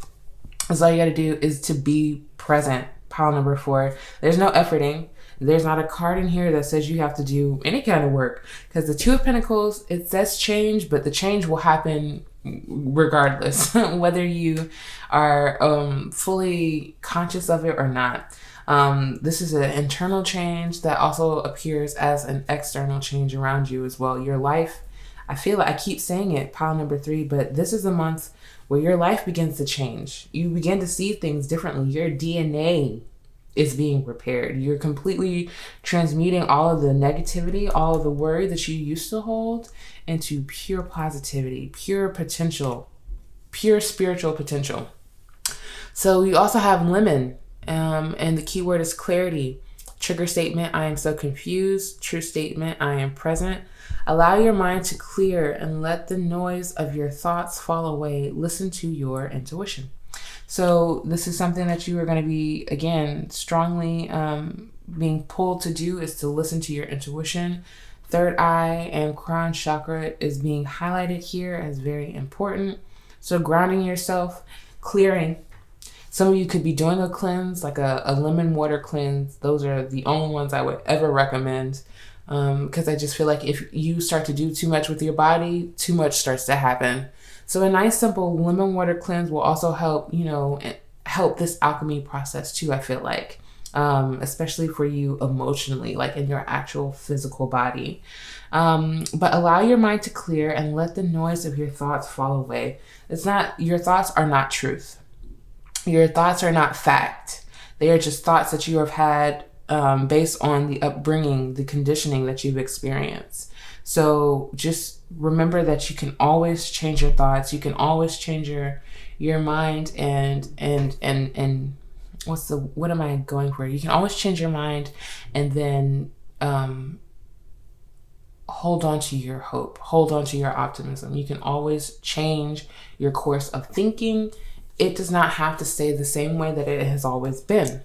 That's all you gotta do is to be present. Pile number 4. There's no efforting. There's not a card in here that says you have to do any kind of work, because the 2 of Pentacles, it says change, but the change will happen regardless, whether you are fully conscious of it or not. This is an internal change that also appears as an external change around you as well. Your life, I feel like I keep saying it, pile number 3, but this is a month where your life begins to change. You begin to see things differently. Your DNA is being repaired. You're completely transmuting all of the negativity, all of the worry that you used to hold into pure positivity, pure potential, pure spiritual potential. So you also have lemon, and the key word is clarity. Trigger statement, I am so confused. True statement, I am present. Allow your mind to clear and let the noise of your thoughts fall away. Listen to your intuition. So this is something that you are going to be, again, strongly being pulled to do, is to listen to your intuition. Third eye and crown chakra is being highlighted here as very important. So grounding yourself, clearing. Some of you could be doing a cleanse, like a lemon water cleanse. Those are the only ones I would ever recommend, because I just feel like if you start to do too much with your body, too much starts to happen. So a nice simple lemon water cleanse will also help, help this alchemy process too, I feel like, especially for you emotionally, like in your actual physical body. But allow your mind to clear and let the noise of your thoughts fall away. Your thoughts are not truth. Your thoughts are not fact. They are just thoughts that you have had based on the upbringing, the conditioning that you've experienced. So just remember that you can always change your thoughts. You can always change your mind and what am I going for? You can always change your mind and then hold on to your hope. Hold on to your optimism. You can always change your course of thinking. It does not have to stay the same way that it has always been.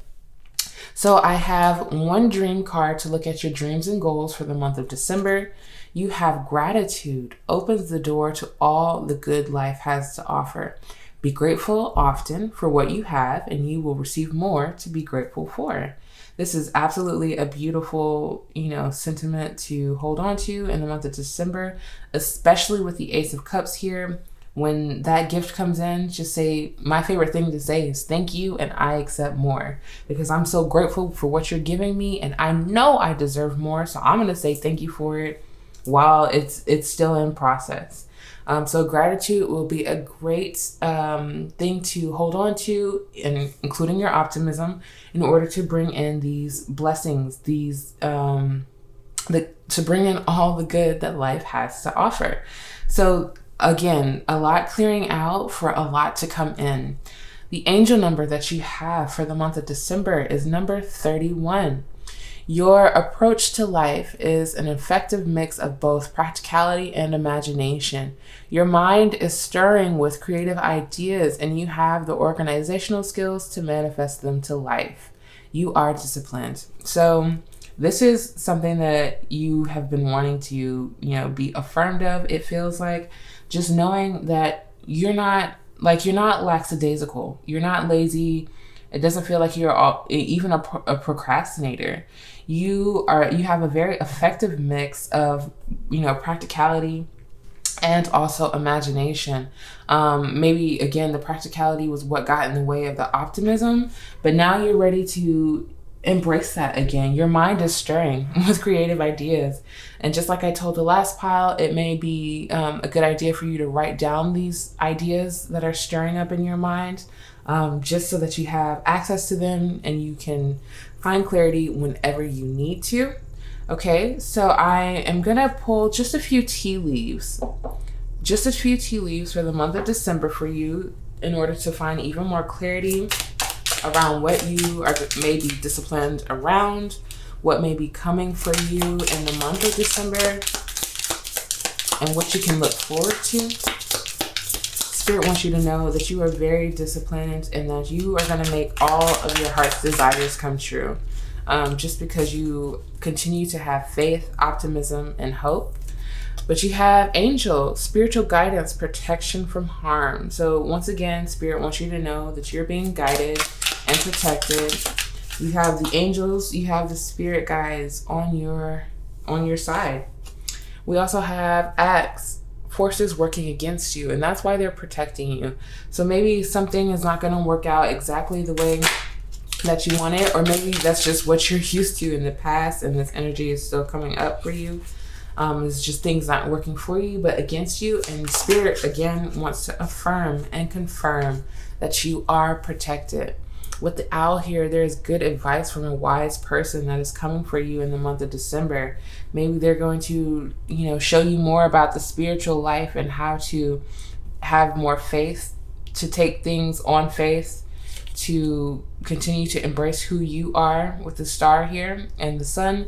So I have one dream card to look at your dreams and goals for the month of December. You have gratitude, opens the door to all the good life has to offer. Be grateful often for what you have, and you will receive more to be grateful for. This is absolutely a beautiful, sentiment to hold on to in the month of December, especially with the Ace of Cups here. When that gift comes in, just say, my favorite thing to say is thank you and I accept more, because I'm so grateful for what you're giving me and I know I deserve more. So I'm going to say thank you for it while it's still in process. So gratitude will be a great thing to hold on to, and including your optimism, in order to bring in these blessings, to bring in all the good that life has to offer. So again, a lot clearing out for a lot to come in. The angel number that you have for the month of December is number 31. Your approach to life is an effective mix of both practicality and imagination. Your mind is stirring with creative ideas and you have the organizational skills to manifest them to life. You are disciplined. So this is something that you have been wanting to, be affirmed of. It feels like just knowing that you're not lackadaisical. You're not lazy. It doesn't feel like you're even a procrastinator. You have a very effective mix of, practicality and also imagination. Maybe again, the practicality was what got in the way of the optimism, but now you're ready to embrace that again. Your mind is stirring with creative ideas. And just like I told the last pile, it may be a good idea for you to write down these ideas that are stirring up in your mind, just so that you have access to them and you can find clarity whenever you need to. Okay, so I am going to pull just a few tea leaves for the month of December for you, in order to find even more clarity around what you may be disciplined around, what may be coming for you in the month of December, and what you can look forward to. Spirit wants you to know that you are very disciplined and that you are going to make all of your heart's desires come true, just because you continue to have faith, optimism, and hope. But you have angel, spiritual guidance, protection from harm. So once again, Spirit wants you to know that you're being guided and protected. You have the angels, you have the spirit guides on your side. We also have acts, forces working against you, and that's why they're protecting you. So maybe something is not going to work out exactly the way that you want it, or maybe that's just what you're used to in the past and this energy is still coming up for you. It's just things not working for you but against you, and Spirit again wants to affirm and confirm that you are protected. With the owl here, there is good advice from a wise person that is coming for you in the month of December. Maybe they're going to, show you more about the spiritual life and how to have more faith, to take things on faith, to continue to embrace who you are with the star here and the sun,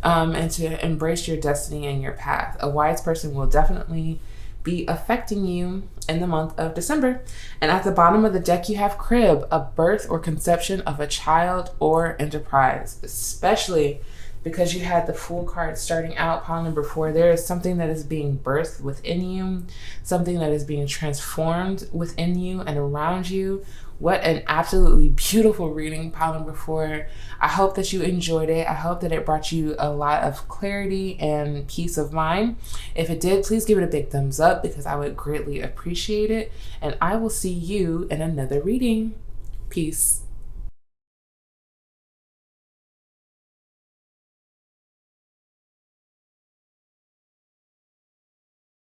and to embrace your destiny and your path. A wise person will definitely be affecting you in the month of December. And at the bottom of the deck, you have crib, a birth or conception of a child or enterprise, especially because you had the Fool card starting out, pile number 4. There is something that is being birthed within you, something that is being transformed within you and around you. What an absolutely beautiful reading, pile number 4. I hope that you enjoyed it. I hope that it brought you a lot of clarity and peace of mind. If it did, please give it a big thumbs up because I would greatly appreciate it. And I will see you in another reading. Peace.